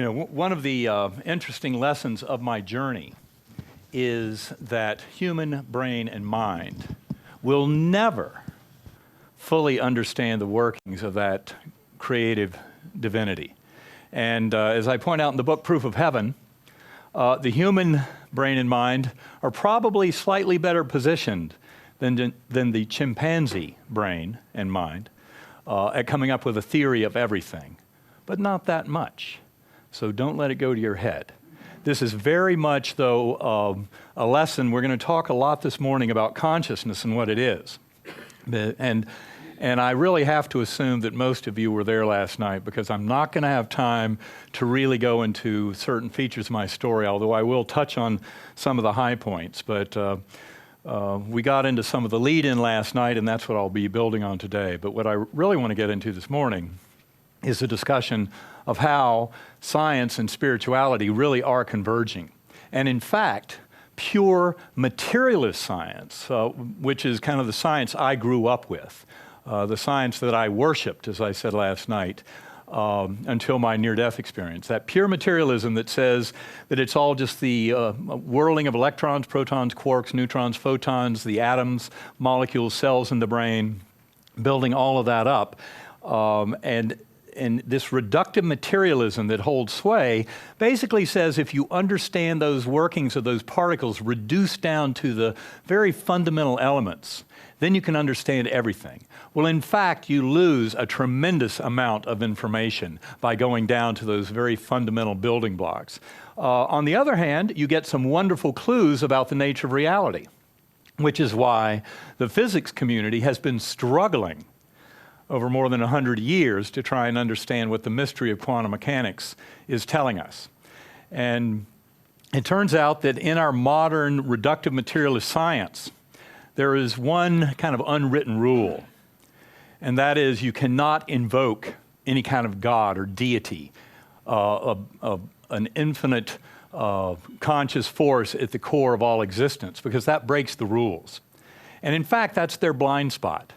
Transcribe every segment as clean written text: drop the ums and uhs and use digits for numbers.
You know, one of the interesting lessons of my journey is that human brain and mind will never fully understand the workings of that creative divinity. And as I point out in the book Proof of Heaven, the human brain and mind are probably slightly better positioned than the chimpanzee brain and mind at coming up with a theory of everything, but not that much. So don't let it go to your head. This is very much, though, a lesson. We're going to talk a lot this morning about consciousness and what it is. And I really have to assume that most of you were there last night, because I'm not going to have time to really go into certain features of my story, although I will touch on some of the high points. But we got into some of the lead-in last night, and that's what I'll be building on today. But what I really want to get into this morning is a discussion of how science and spirituality really are converging. And in fact, pure materialist science, which is kind of the science I grew up with, the science that I worshipped, as I said last night, until my near-death experience. That pure materialism that says that it's all just the whirling of electrons, protons, quarks, neutrons, photons, the atoms, molecules, cells in the brain, building all of that up. And this reductive materialism that holds sway basically says if you understand those workings of those particles reduced down to the very fundamental elements, then you can understand everything. Well, in fact, you lose a tremendous amount of information by going down to those very fundamental building blocks. On the other hand, you get some wonderful clues about the nature of reality, which is why the physics community has been struggling over more than 100 years to try and understand what the mystery of quantum mechanics is telling us. And it turns out that in our modern reductive materialist science, there is one kind of unwritten rule, and that is you cannot invoke any kind of God or deity, an infinite conscious force at the core of all existence, because that breaks the rules. And in fact, that's their blind spot.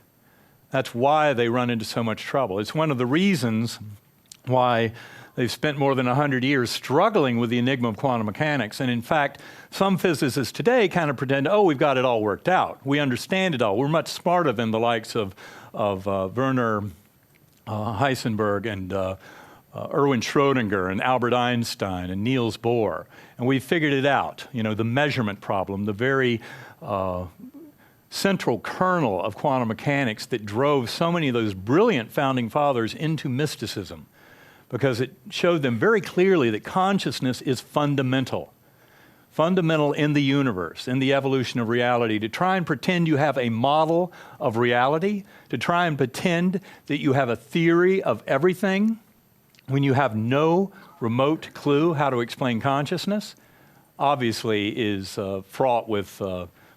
That's why they run into so much trouble. It's one of the reasons why they've spent more than 100 years struggling with the enigma of quantum mechanics. And in fact, some physicists today kind of pretend, oh, we've got it all worked out. We understand it all. We're much smarter than the likes of Werner Heisenberg and Erwin Schrödinger and Albert Einstein and Niels Bohr. And we figured it out. You know, the measurement problem, the very central kernel of quantum mechanics that drove so many of those brilliant founding fathers into mysticism, because it showed them very clearly that consciousness is fundamental in the universe, in the evolution of reality. To try and pretend you have a model of reality, to try and pretend that you have a theory of everything, when you have no remote clue how to explain consciousness, obviously is fraught with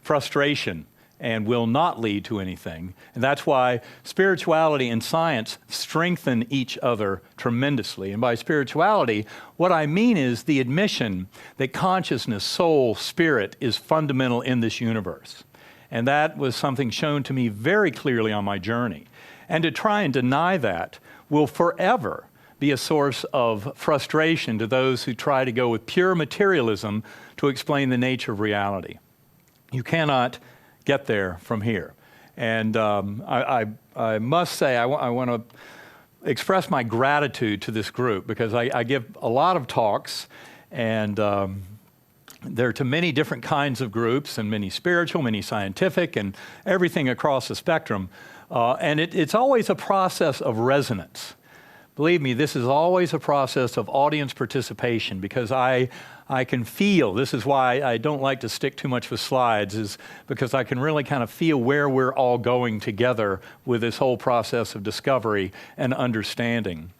frustration and will not lead to anything. And that's why spirituality and science strengthen each other tremendously. And by spirituality, what I mean is the admission that consciousness, soul, spirit is fundamental in this universe. And that was something shown to me very clearly on my journey. And to try and deny that will forever be a source of frustration to those who try to go with pure materialism to explain the nature of reality. You cannot get there from here. And I must say, I want to express my gratitude to this group, because I give a lot of talks, and they're to many different kinds of groups, and many spiritual, many scientific, and everything across the spectrum. And it's always a process of resonance. Believe me, this is always a process of audience participation, because I can feel, this is why I don't like to stick too much with slides, is because I can really kind of feel where we're all going together with this whole process of discovery and understanding.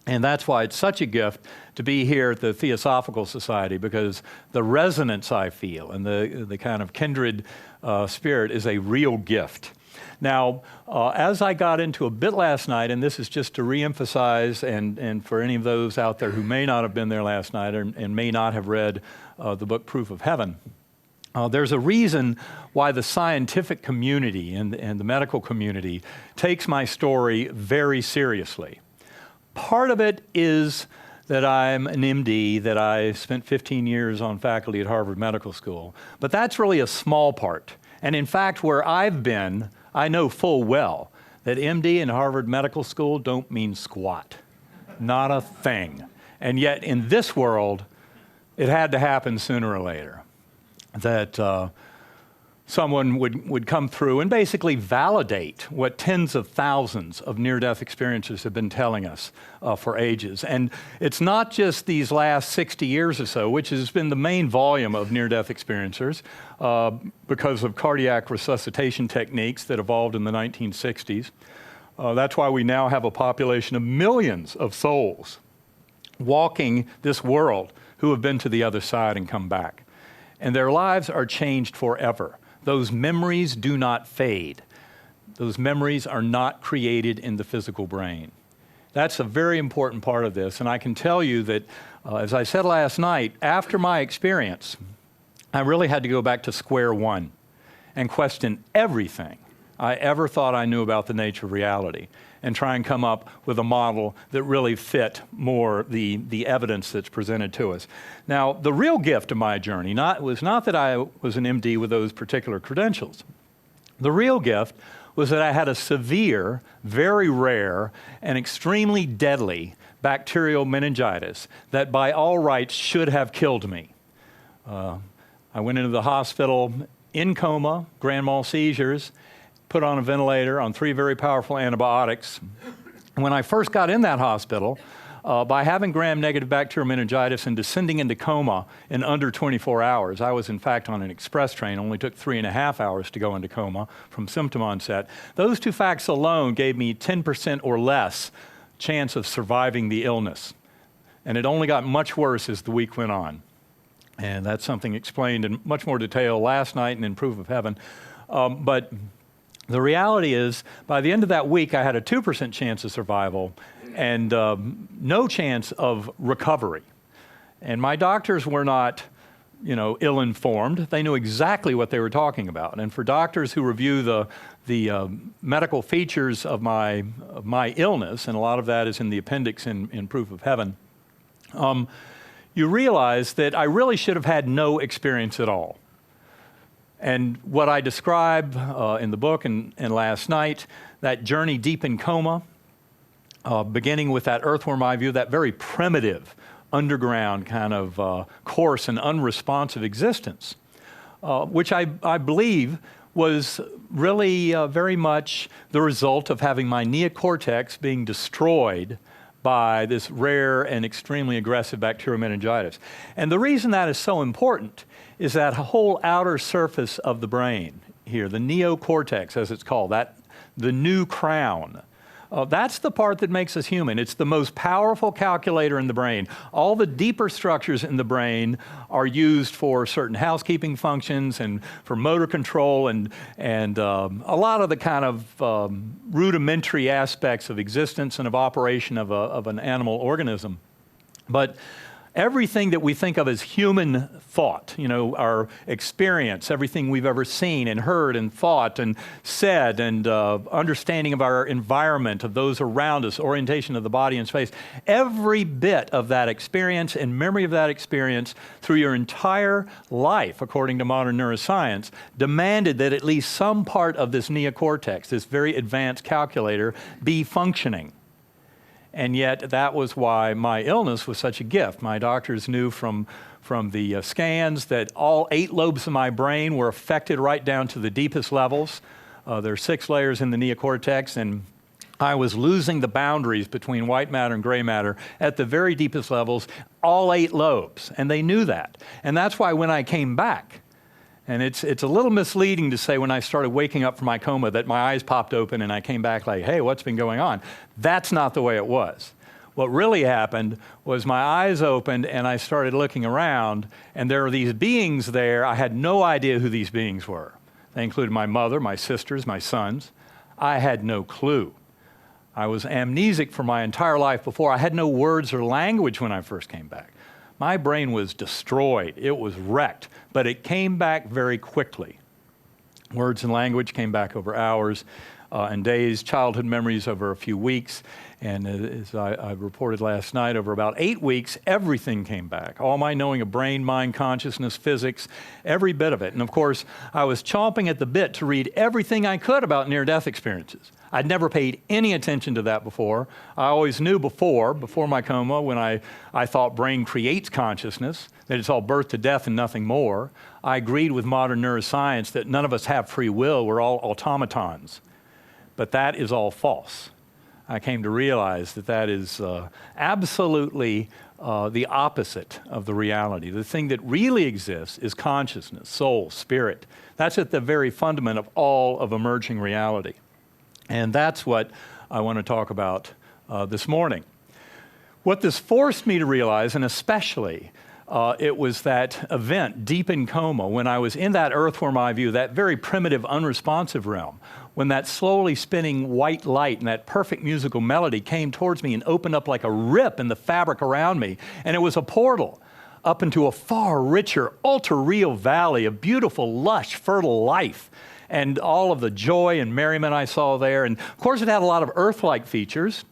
And that's why it's such a gift to be here at the Theosophical Society, because the resonance I feel and the kind of kindred spirit is a real gift. Now, as I got into a bit last night, and this is just to reemphasize, and for any of those out there who may not have been there last night and may not have read the book Proof of Heaven, there's a reason why the scientific community and the medical community takes my story very seriously. Part of it is that I'm an MD, that I spent 15 years on faculty at Harvard Medical School. But that's really a small part. And in fact, where I've been, I know full well that MD and Harvard Medical School don't mean squat. Not a thing. And yet in this world, it had to happen sooner or later. That someone would come through and basically validate what tens of thousands of near-death experiencers have been telling us for ages. And it's not just these last 60 years or so, which has been the main volume of near-death experiencers because of cardiac resuscitation techniques that evolved in the 1960s. That's why we now have a population of millions of souls walking this world who have been to the other side and come back. And their lives are changed forever. Those memories do not fade. Those memories are not created in the physical brain. That's a very important part of this. And I can tell you that, as I said last night, after my experience, I really had to go back to square one and question everything I ever thought I knew about the nature of reality and try and come up with a model that really fit more the evidence that's presented to us. Now, the real gift of my journey was not that I was an MD with those particular credentials. The real gift was that I had a severe, very rare, and extremely deadly bacterial meningitis that by all rights should have killed me. I went into the hospital in coma, grand mal seizures, put on a ventilator on 3 very powerful antibiotics. When I first got in that hospital, by having gram-negative bacterial meningitis and descending into coma in under 24 hours, I was in fact on an express train, only took 3.5 hours to go into coma from symptom onset. Those 2 facts alone gave me 10% or less chance of surviving the illness. And it only got much worse as the week went on. And that's something explained in much more detail last night and in Proof of Heaven. But the reality is, by the end of that week, I had a 2% chance of survival and no chance of recovery. And my doctors were not, ill-informed. They knew exactly what they were talking about. And for doctors who review the medical features of my illness, and a lot of that is in the appendix in Proof of Heaven, you realize that I really should have had no experience at all. And what I describe in the book and last night, that journey deep in coma, beginning with that earthworm eye view, that very primitive, underground kind of coarse and unresponsive existence, which I believe was really very much the result of having my neocortex being destroyed by this rare and extremely aggressive bacterial meningitis. And the reason that is so important is that whole outer surface of the brain here, the neocortex as it's called, the new crown, that's the part that makes us human. It's the most powerful calculator in the brain. All the deeper structures in the brain are used for certain housekeeping functions and for motor control and a lot of the kind of rudimentary aspects of existence and of operation of an animal organism. But everything that we think of as human thought, our experience, everything we've ever seen and heard and thought and said and understanding of our environment, of those around us, orientation of the body and space, every bit of that experience and memory of that experience through your entire life, according to modern neuroscience, demanded that at least some part of this neocortex, this very advanced calculator, be functioning. And yet that was why my illness was such a gift. My doctors knew from the scans that all 8 lobes of my brain were affected right down to the deepest levels. There are 6 layers in the neocortex, and I was losing the boundaries between white matter and gray matter at the very deepest levels, all 8 lobes, and they knew that. And that's why when I came back, and it's a little misleading to say when I started waking up from my coma that my eyes popped open and I came back like, hey, what's been going on? That's not the way it was. What really happened was my eyes opened and I started looking around, and there were these beings there. I had no idea who these beings were. They included my mother, my sisters, my sons. I had no clue. I was amnesic for my entire life before. I had no words or language when I first came back. My brain was destroyed. It was wrecked, but it came back very quickly. Words and language came back over hours. and days, childhood memories over a few weeks. And as I reported last night, over about 8 weeks, everything came back. All my knowing of brain, mind, consciousness, physics, every bit of it. And of course, I was chomping at the bit to read everything I could about near-death experiences. I'd never paid any attention to that before. I always knew before my coma, when I thought brain creates consciousness, that it's all birth to death and nothing more. I agreed with modern neuroscience that none of us have free will, we're all automatons. But that is all false. I came to realize that that is absolutely the opposite of the reality. The thing that really exists is consciousness, soul, spirit. That's at the very fundament of all of emerging reality. And that's what I want to talk about this morning. What this forced me to realize, and especially it was that event deep in coma, when I was in that earthworm eye view, that very primitive, unresponsive realm, when that slowly spinning white light and that perfect musical melody came towards me and opened up like a rip in the fabric around me. And it was a portal up into a far richer, ultra-real valley of beautiful, lush, fertile life. And all of the joy and merriment I saw there. And of course, it had a lot of earth-like features,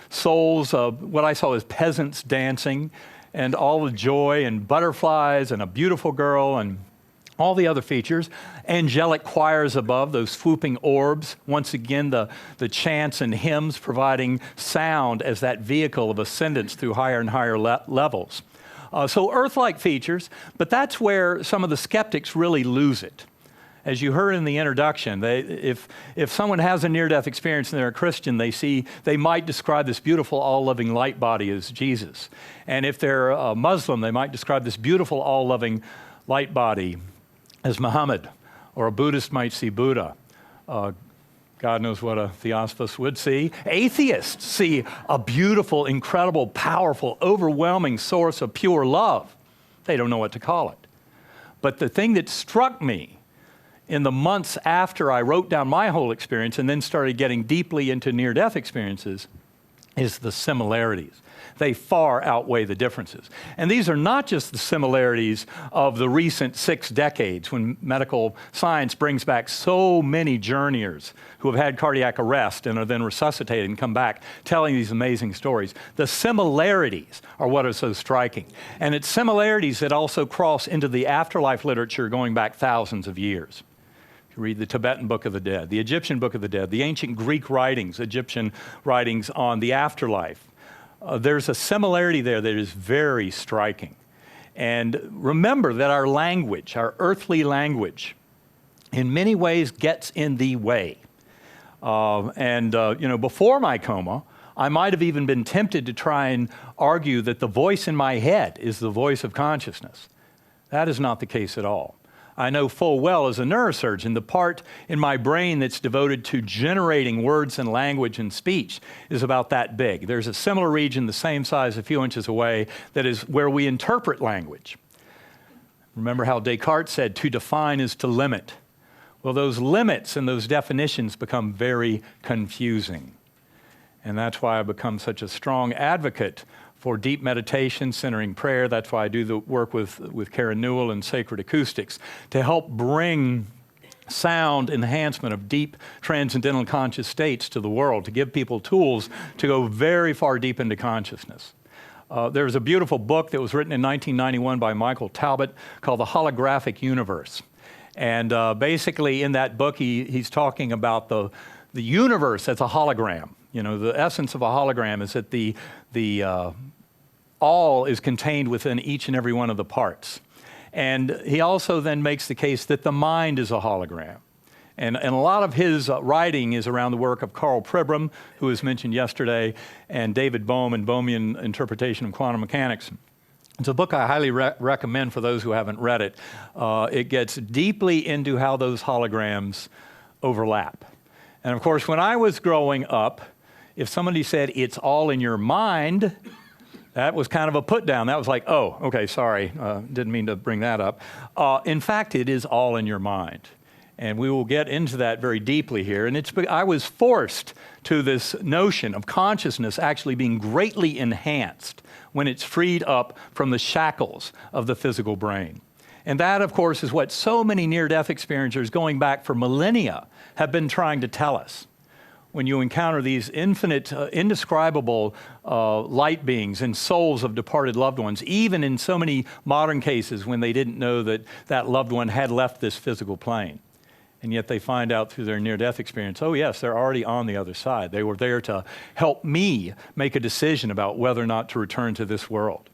souls, what I saw as peasants dancing, and all the joy and butterflies and a beautiful girl and all the other features. Angelic choirs above, those swooping orbs. Once again, the chants and hymns providing sound as that vehicle of ascendance through higher and higher levels. So earth-like features, but that's where some of the skeptics really lose it. As you heard in the introduction, if someone has a near-death experience and they're a Christian, they might describe this beautiful, all-loving light body as Jesus. And if they're a Muslim, they might describe this beautiful, all-loving light body as Muhammad, or a Buddhist might see Buddha. God knows what a Theosophist would see. Atheists see a beautiful, incredible, powerful, overwhelming source of pure love. They don't know what to call it. But the thing that struck me in the months after I wrote down my whole experience and then started getting deeply into near-death experiences is the similarities. They far outweigh the differences. And these are not just the similarities of the recent 6 decades when medical science brings back so many journeyers who have had cardiac arrest and are then resuscitated and come back telling these amazing stories. The similarities are what are so striking. And it's similarities that also cross into the afterlife literature going back thousands of years. Read the Tibetan Book of the Dead, the Egyptian Book of the Dead, the ancient Greek writings, Egyptian writings on the afterlife. There's a similarity there that is very striking. And remember that our language, our earthly language, in many ways gets in the way. Before my coma, I might have even been tempted to try and argue that the voice in my head is the voice of consciousness. That is not the case at all. I know full well as a neurosurgeon, the part in my brain that's devoted to generating words and language and speech is about that big. There's a similar region the same size a few inches away that is where we interpret language. Remember how Descartes said, to define is to limit. Well, those limits and those definitions become very confusing. And that's why I've become such a strong advocate for deep meditation, centering prayer. That's why I do the work with Karen Newell and Sacred Acoustics to help bring sound enhancement of deep transcendental conscious states to the world, to give people tools to go very far deep into consciousness. There's a beautiful book that was written in 1991 by Michael Talbot called The Holographic Universe. And basically in that book, he's talking about the universe as a hologram. The essence of a hologram is that the all is contained within each and every one of the parts. And he also then makes the case that the mind is a hologram. And a lot of his writing is around the work of Karl Pribram, who was mentioned yesterday, and David Bohm and Bohmian Interpretation of Quantum Mechanics. It's a book I highly recommend for those who haven't read it. It gets deeply into how those holograms overlap. And of course, when I was growing up, if somebody said, it's all in your mind, that was kind of a put down. That was like, oh, okay, sorry, didn't mean to bring that up. In fact, it is all in your mind. And we will get into that very deeply here. And I was forced to this notion of consciousness actually being greatly enhanced when it's freed up from the shackles of the physical brain. And that, of course, is what so many near-death experiencers going back for millennia have been trying to tell us. When you encounter these infinite, indescribable light beings and souls of departed loved ones, even in so many modern cases when they didn't know that that loved one had left this physical plane. And yet they find out through their near-death experience, oh yes, they're already on the other side. They were there to help me make a decision about whether or not to return to this world.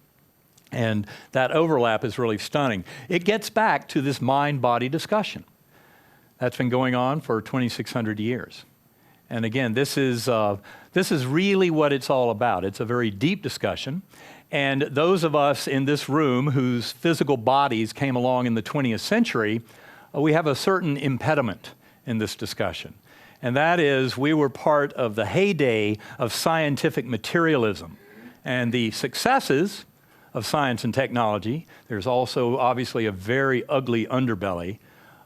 And that overlap is really stunning. It gets back to this mind-body discussion that's been going on for 2,600 years. And again, this is really what it's all about. It's a very deep discussion. And those of us in this room whose physical bodies came along in the 20th century, we have a certain impediment in this discussion. And that is, we were part of the heyday of scientific materialism. And the successes of science and technology, there's also obviously a very ugly underbelly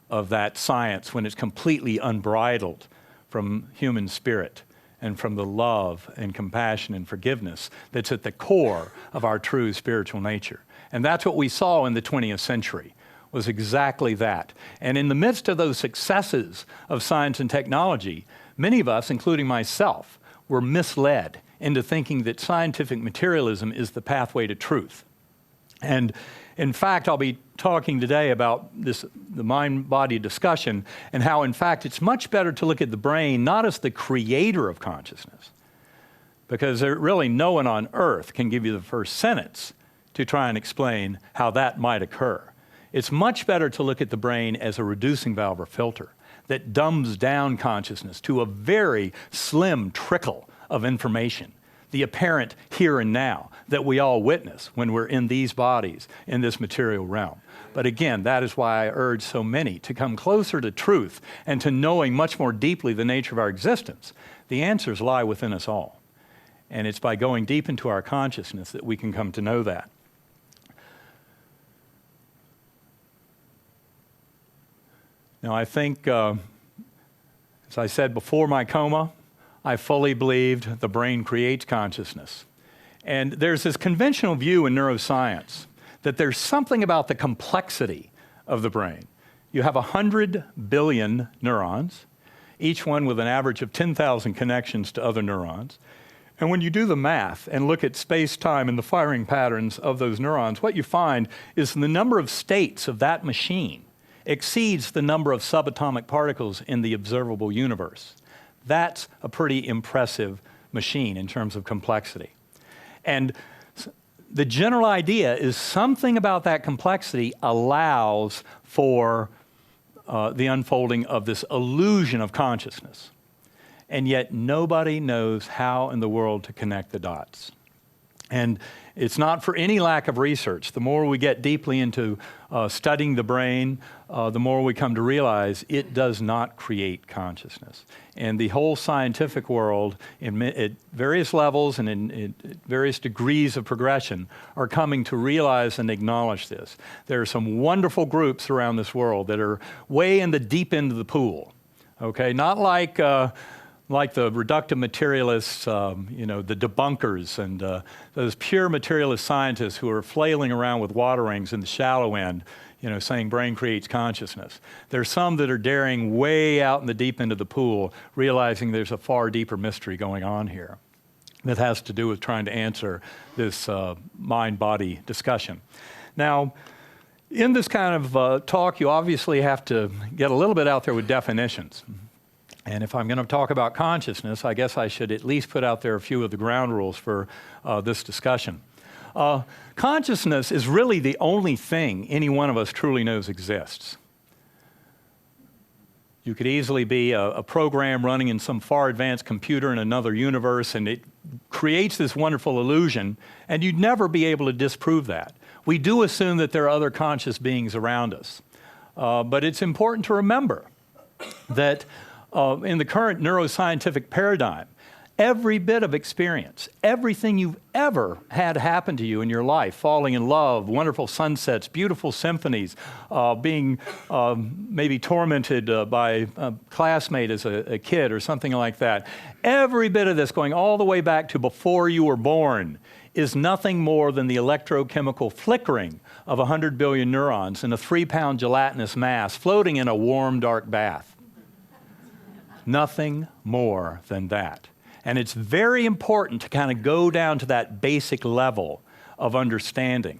of that science when it's completely unbridled from human spirit and from the love and compassion and forgiveness that's at the core of our true spiritual nature. And that's what we saw in the 20th century, was exactly that. And in the midst of those successes of science and technology, many of us, including myself, were misled into thinking that scientific materialism is the pathway to truth. And in fact, I'll be talking today about the mind-body discussion and how, in fact, it's much better to look at the brain not as the creator of consciousness, because really no one on earth can give you the first sentence to try and explain how that might occur. It's much better to look at the brain as a reducing valve or filter that dumbs down consciousness to a very slim trickle of information, the apparent here and now that we all witness when we're in these bodies, in this material realm. But again, that is why I urge so many to come closer to truth and to knowing much more deeply the nature of our existence. The answers lie within us all. And it's by going deep into our consciousness that we can come to know that. Now, I think, as I said before my coma, I fully believed the brain creates consciousness. And there's this conventional view in neuroscience that there's something about the complexity of the brain. You have 100 billion neurons, each one with an average of 10,000 connections to other neurons. And when you do the math and look at space-time and the firing patterns of those neurons, what you find is the number of states of that machine exceeds the number of subatomic particles in the observable universe. That's a pretty impressive machine in terms of complexity. And the general idea is something about that complexity allows for the unfolding of this illusion of consciousness. And yet nobody knows how in the world to connect the dots. And it's not for any lack of research. The more we get deeply into studying the brain, the more we come to realize it does not create consciousness. And the whole scientific world, at various levels and in various degrees of progression, are coming to realize and acknowledge this. There are some wonderful groups around this world that are way in the deep end of the pool. Okay, not like the reductive materialists, the debunkers, and those pure materialist scientists who are flailing around with water rings in the shallow end, saying brain creates consciousness. There's some that are daring way out in the deep end of the pool, realizing there's a far deeper mystery going on here that has to do with trying to answer this mind-body discussion. Now, in this kind of talk, you obviously have to get a little bit out there with definitions. And if I'm going to talk about consciousness, I guess I should at least put out there a few of the ground rules for this discussion. Consciousness is really the only thing any one of us truly knows exists. You could easily be a program running in some far advanced computer in another universe, and it creates this wonderful illusion, and you'd never be able to disprove that. We do assume that there are other conscious beings around us. But it's important to remember that in the current neuroscientific paradigm, every bit of experience, everything you've ever had happen to you in your life, falling in love, wonderful sunsets, beautiful symphonies, being maybe tormented by a classmate as a kid or something like that, every bit of this going all the way back to before you were born is nothing more than the electrochemical flickering of 100 billion neurons in a 3-pound gelatinous mass floating in a warm, dark bath. Nothing more than that. And it's very important to kind of go down to that basic level of understanding.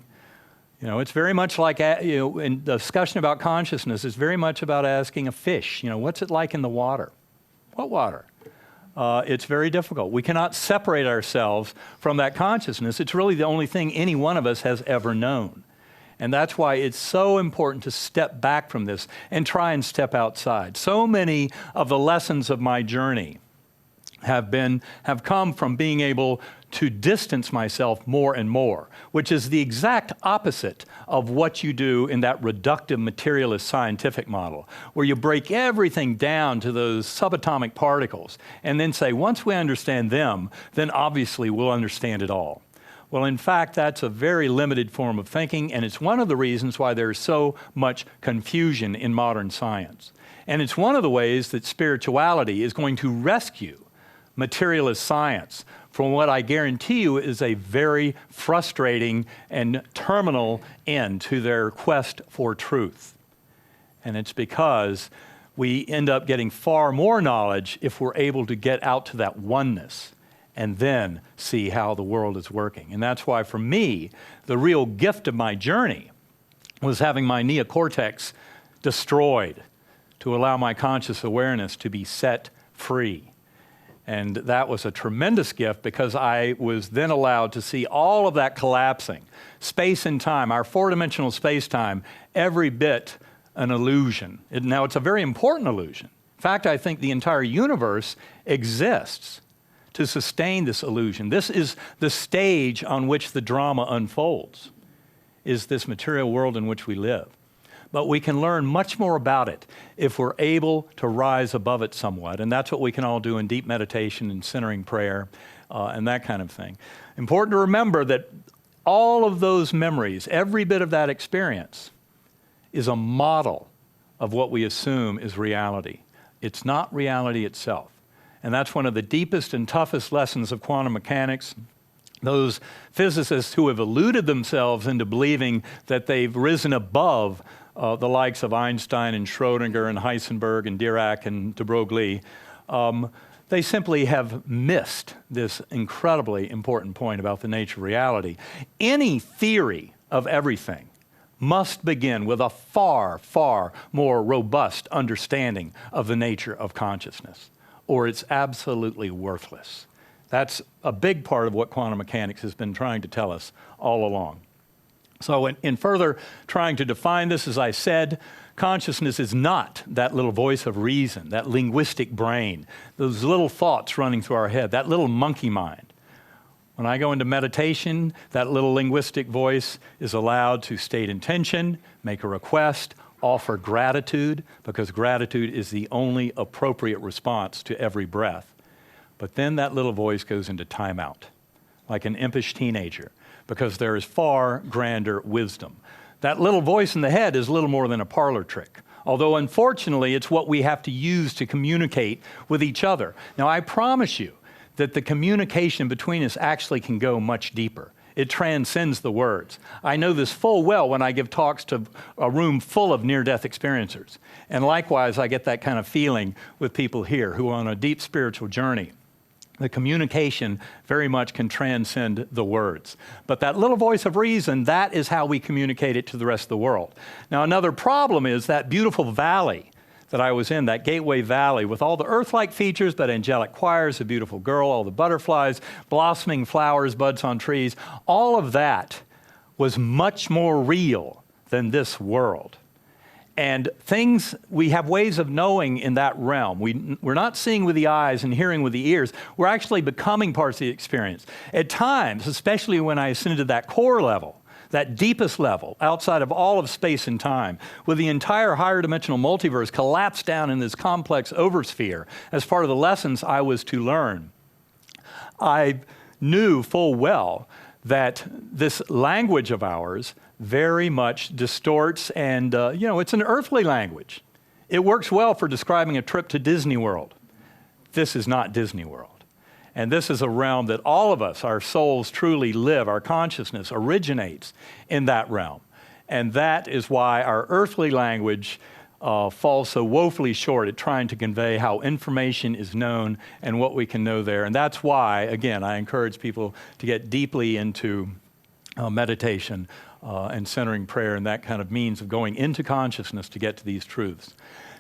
You know, it's very much like, in the discussion about consciousness, it's very much about asking a fish, what's it like in the water? What water? It's very difficult. We cannot separate ourselves from that consciousness. It's really the only thing any one of us has ever known. And that's why it's so important to step back from this and try and step outside. So many of the lessons of my journey have come from being able to distance myself more and more, which is the exact opposite of what you do in that reductive materialist scientific model, where you break everything down to those subatomic particles and then say, once we understand them, then obviously we'll understand it all. Well, in fact, that's a very limited form of thinking, and it's one of the reasons why there's so much confusion in modern science. And it's one of the ways that spirituality is going to rescue materialist science from what I guarantee you is a very frustrating and terminal end to their quest for truth. And it's because we end up getting far more knowledge if we're able to get out to that oneness and then see how the world is working. And that's why, for me, the real gift of my journey was having my neocortex destroyed to allow my conscious awareness to be set free. And that was a tremendous gift because I was then allowed to see all of that collapsing. Space and time, our four-dimensional space-time, every bit an illusion. Now, it's a very important illusion. In fact, I think the entire universe exists to sustain this illusion. This is the stage on which the drama unfolds, is this material world in which we live. But we can learn much more about it if we're able to rise above it somewhat. And that's what we can all do in deep meditation and centering prayer and that kind of thing. Important to remember that all of those memories, every bit of that experience, is a model of what we assume is reality. It's not reality itself. And that's one of the deepest and toughest lessons of quantum mechanics. Those physicists who have eluded themselves into believing that they've risen above the likes of Einstein and Schrodinger and Heisenberg and Dirac and de Broglie, they simply have missed this incredibly important point about the nature of reality. Any theory of everything must begin with a far, far more robust understanding of the nature of consciousness, or it's absolutely worthless. That's a big part of what quantum mechanics has been trying to tell us all along. So in further trying to define this, as I said, consciousness is not that little voice of reason, that linguistic brain, those little thoughts running through our head, that little monkey mind. When I go into meditation, that little linguistic voice is allowed to state intention, make a request, offer gratitude, because gratitude is the only appropriate response to every breath. But then that little voice goes into timeout, like an impish teenager, because there is far grander wisdom. That little voice in the head is little more than a parlor trick, although unfortunately it's what we have to use to communicate with each other. Now, I promise you that the communication between us actually can go much deeper. It transcends the words. I know this full well when I give talks to a room full of near-death experiencers. And likewise, I get that kind of feeling with people here who are on a deep spiritual journey. The communication very much can transcend the words. But that little voice of reason, that is how we communicate it to the rest of the world. Now, another problem is that beautiful valley that I was in, that Gateway Valley, with all the earth-like features, but angelic choirs, a beautiful girl, all the butterflies, blossoming flowers, buds on trees, all of that was much more real than this world. And things, we have ways of knowing in that realm. We're not seeing with the eyes and hearing with the ears. We're actually becoming parts of the experience. At times, especially when I ascended to that core level, that deepest level, outside of all of space and time, with the entire higher dimensional multiverse collapsed down in this complex oversphere as part of the lessons I was to learn, I knew full well that this language of ours very much distorts and, it's an earthly language. It works well for describing a trip to Disney World. This is not Disney World. And this is a realm that all of us, our souls truly live. Our consciousness originates in that realm. And that is why our earthly language falls so woefully short at trying to convey how information is known and what we can know there. And that's why, again, I encourage people to get deeply into meditation and centering prayer and that kind of means of going into consciousness to get to these truths.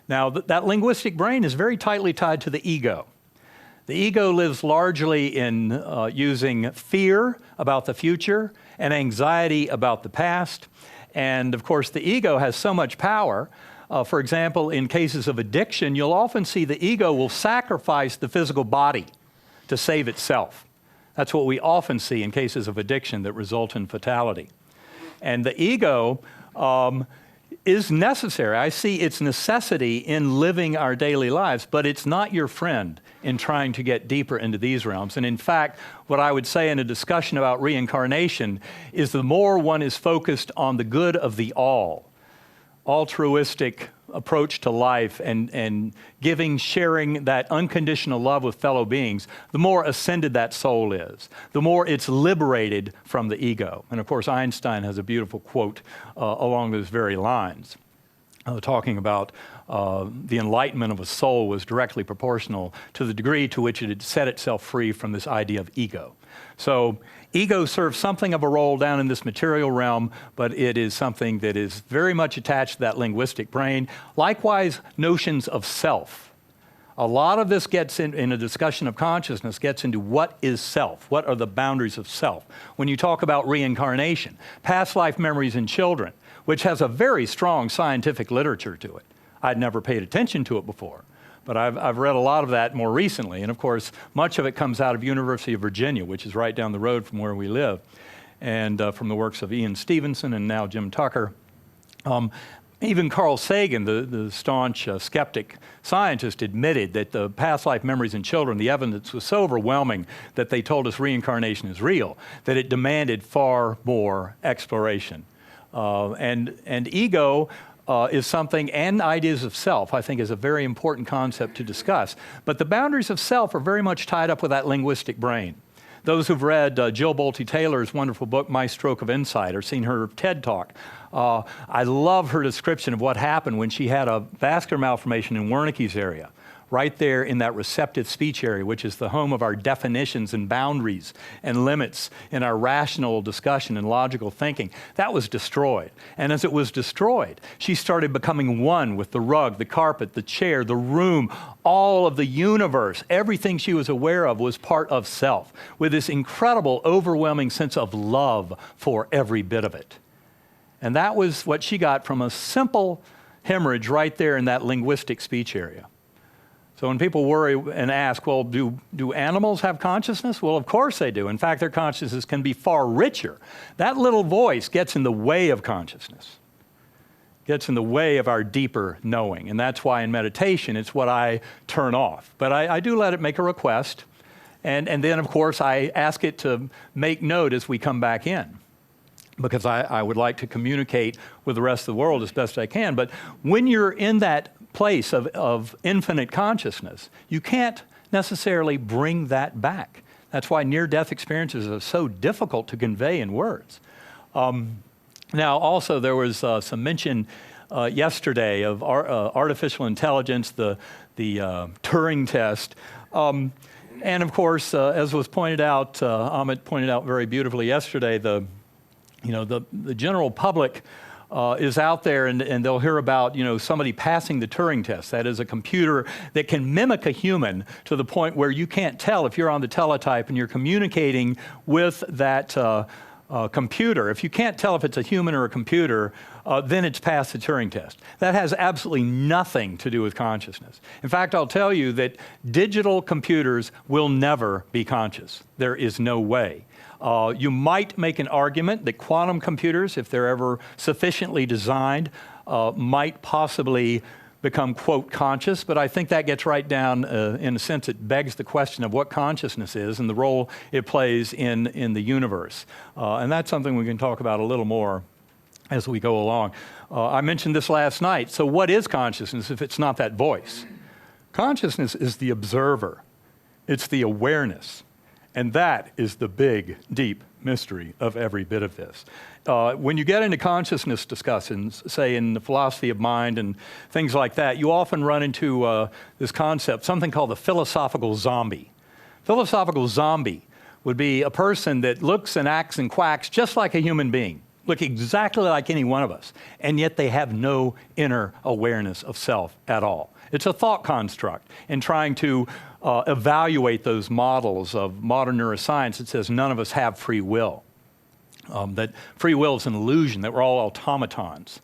Now, that linguistic brain is very tightly tied to the ego. The ego lives largely in using fear about the future and anxiety about the past. And of course, the ego has so much power. For example, in cases of addiction, you'll often see the ego will sacrifice the physical body to save itself. That's what we often see in cases of addiction that result in fatality. And the ego is necessary. I see its necessity in living our daily lives, but it's not your friend in trying to get deeper into these realms. And in fact, what I would say in a discussion about reincarnation is the more one is focused on the good of the all, altruistic approach to life and giving, sharing that unconditional love with fellow beings, the more ascended that soul is, the more it's liberated from the ego. And of course, Einstein has a beautiful quote along those very lines, talking about the enlightenment of a soul was directly proportional to the degree to which it had set itself free from this idea of ego. So ego serves something of a role down in this material realm, but it is something that is very much attached to that linguistic brain. Likewise, notions of self. A lot of this gets in a discussion of consciousness, gets into what is self, what are the boundaries of self. When you talk about reincarnation, past life memories in children, which has a very strong scientific literature to it. I'd never paid attention to it before. But I've read a lot of that more recently. And of course, much of it comes out of University of Virginia, which is right down the road from where we live, and from the works of Ian Stevenson and now Jim Tucker. Even Carl Sagan, the staunch skeptic scientist, admitted that the past life memories in children, the evidence was so overwhelming that they told us reincarnation is real, that it demanded far more exploration. And ego is something, and ideas of self, I think, is a very important concept to discuss. But the boundaries of self are very much tied up with that linguistic brain. Those who've read Jill Bolte Taylor's wonderful book, My Stroke of Insight, or seen her TED Talk, I love her description of what happened when she had a vascular malformation in Wernicke's area, right there in that receptive speech area, which is the home of our definitions and boundaries and limits in our rational discussion and logical thinking. That was destroyed. And as it was destroyed, she started becoming one with the rug, the carpet, the chair, the room, all of the universe. Everything she was aware of was part of self, with this incredible, overwhelming sense of love for every bit of it. And that was what she got from a simple hemorrhage right there in that linguistic speech area. So when people worry and ask, well, do animals have consciousness? Well, of course they do. In fact, their consciousness can be far richer. That little voice gets in the way of consciousness, gets in the way of our deeper knowing. And that's why in meditation, it's what I turn off. But I do let it make a request. And then, of course, I ask it to make note as we come back in, because I would like to communicate with the rest of the world as best I can. But when you're in that place of infinite consciousness, you can't necessarily bring that back. That's why near-death experiences are so difficult to convey in words. Now, also, there was some mention yesterday of artificial intelligence, the Turing test. And of course, as was pointed out, Amit pointed out very beautifully yesterday, the general public is out there and they'll hear about, somebody passing the Turing test. That is a computer that can mimic a human to the point where you can't tell if you're on the teletype and you're communicating with that computer. If you can't tell if it's a human or a computer, then it's passed the Turing test. That has absolutely nothing to do with consciousness. In fact, I'll tell you that digital computers will never be conscious. There is no way. You might make an argument that quantum computers, if they're ever sufficiently designed, might possibly become, quote, conscious, but I think that gets right down, in a sense, it begs the question of what consciousness is and the role it plays in the universe. And that's something we can talk about a little more as we go along. I mentioned this last night. So what is consciousness if it's not that voice? Consciousness is the observer. It's the awareness. And that is the big, deep mystery of every bit of this. When you get into consciousness discussions, say in the philosophy of mind and things like that, you often run into this concept, something called the philosophical zombie. Philosophical zombie would be a person that looks and acts and quacks just like a human being, look exactly like any one of us, and yet they have no inner awareness of self at all. It's a thought construct. In trying to evaluate those models of modern neuroscience, it says none of us have free will. That free will is an illusion, that we're all automatons.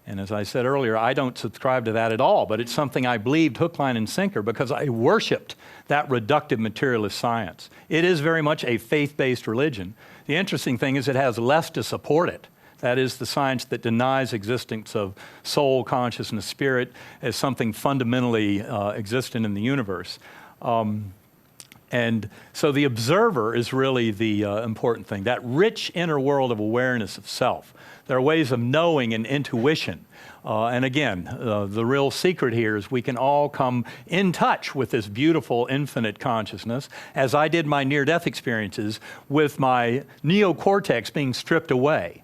And as I said earlier, I don't subscribe to that at all, but it's something I believed hook, line, and sinker because I worshipped that reductive materialist science. It is very much a faith-based religion. The interesting thing is it has less to support it. That is the science that denies existence of soul, consciousness, spirit as something fundamentally existent in the universe. And so the observer is really the important thing, that rich inner world of awareness of self. There are ways of knowing and intuition. And again, the real secret here is we can all come in touch with this beautiful infinite consciousness, as I did my near-death experiences with my neocortex being stripped away.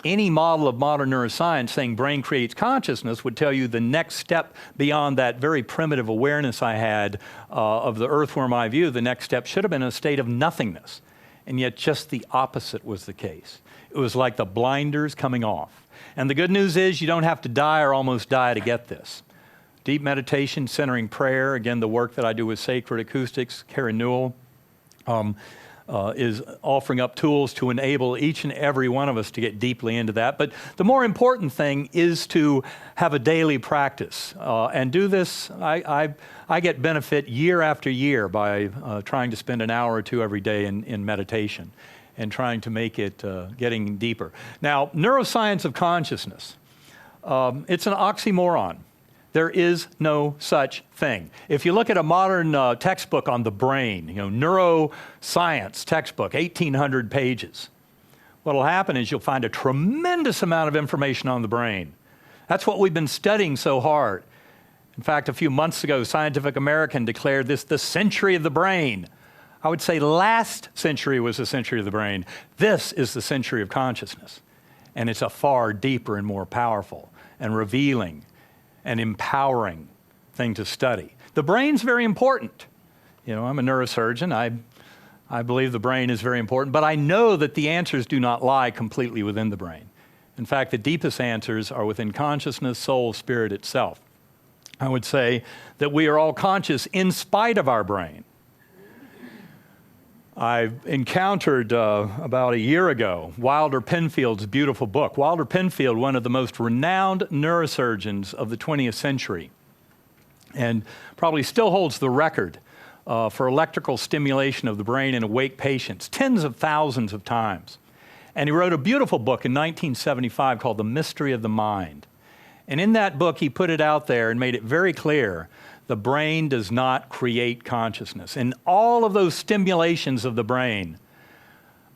Any model of modern neuroscience saying brain creates consciousness would tell you the next step beyond that very primitive awareness I had of the earthworm eye view, the next step should have been a state of nothingness. And yet just the opposite was the case. It was like the blinders coming off. And the good news is you don't have to die or almost die to get this. Deep meditation, centering prayer, again, the work that I do with Sacred Acoustics, Karen Newell, is offering up tools to enable each and every one of us to get deeply into that. But the more important thing is to have a daily practice and do this. I get benefit year after year by trying to spend an hour or two every day in meditation and trying to make it getting deeper. Now, neuroscience of consciousness, it's an oxymoron. There is no such thing. If you look at a modern textbook on the brain, neuroscience textbook, 1,800 pages, what will happen is you'll find a tremendous amount of information on the brain. That's what we've been studying so hard. In fact, a few months ago, Scientific American declared this the century of the brain. I would say last century was the century of the brain. This is the century of consciousness. And it's a far deeper and more powerful and revealing and empowering thing to study. The brain's very important. I'm a neurosurgeon. I believe the brain is very important, but I know that the answers do not lie completely within the brain. In fact, the deepest answers are within consciousness, soul, spirit itself. I would say that we are all conscious in spite of our brain. I encountered about a year ago Wilder Penfield's beautiful book. Wilder Penfield, one of the most renowned neurosurgeons of the 20th century, and probably still holds the record for electrical stimulation of the brain in awake patients, tens of thousands of times. And he wrote a beautiful book in 1975 called The Mystery of the Mind. And in that book, he put it out there and made it very clear the brain does not create consciousness. And all of those stimulations of the brain,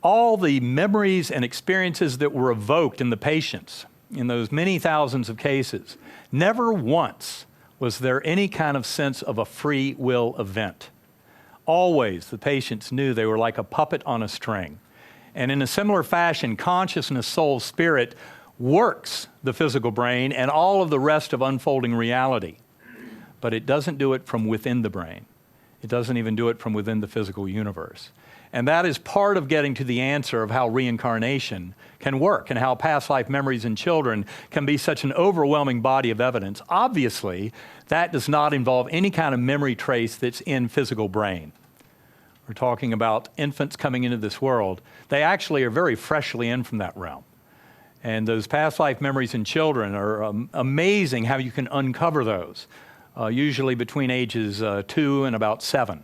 all the memories and experiences that were evoked in the patients, in those many thousands of cases, never once was there any kind of sense of a free will event. Always the patients knew they were like a puppet on a string. And in a similar fashion, consciousness, soul, spirit works the physical brain and all of the rest of unfolding reality. But it doesn't do it from within the brain. It doesn't even do it from within the physical universe. And that is part of getting to the answer of how reincarnation can work and how past life memories in children can be such an overwhelming body of evidence. Obviously, that does not involve any kind of memory trace that's in physical brain. We're talking about infants coming into this world. They actually are very freshly in from that realm. And those past life memories in children are amazing how you can uncover those. Usually between ages 2 and about 7.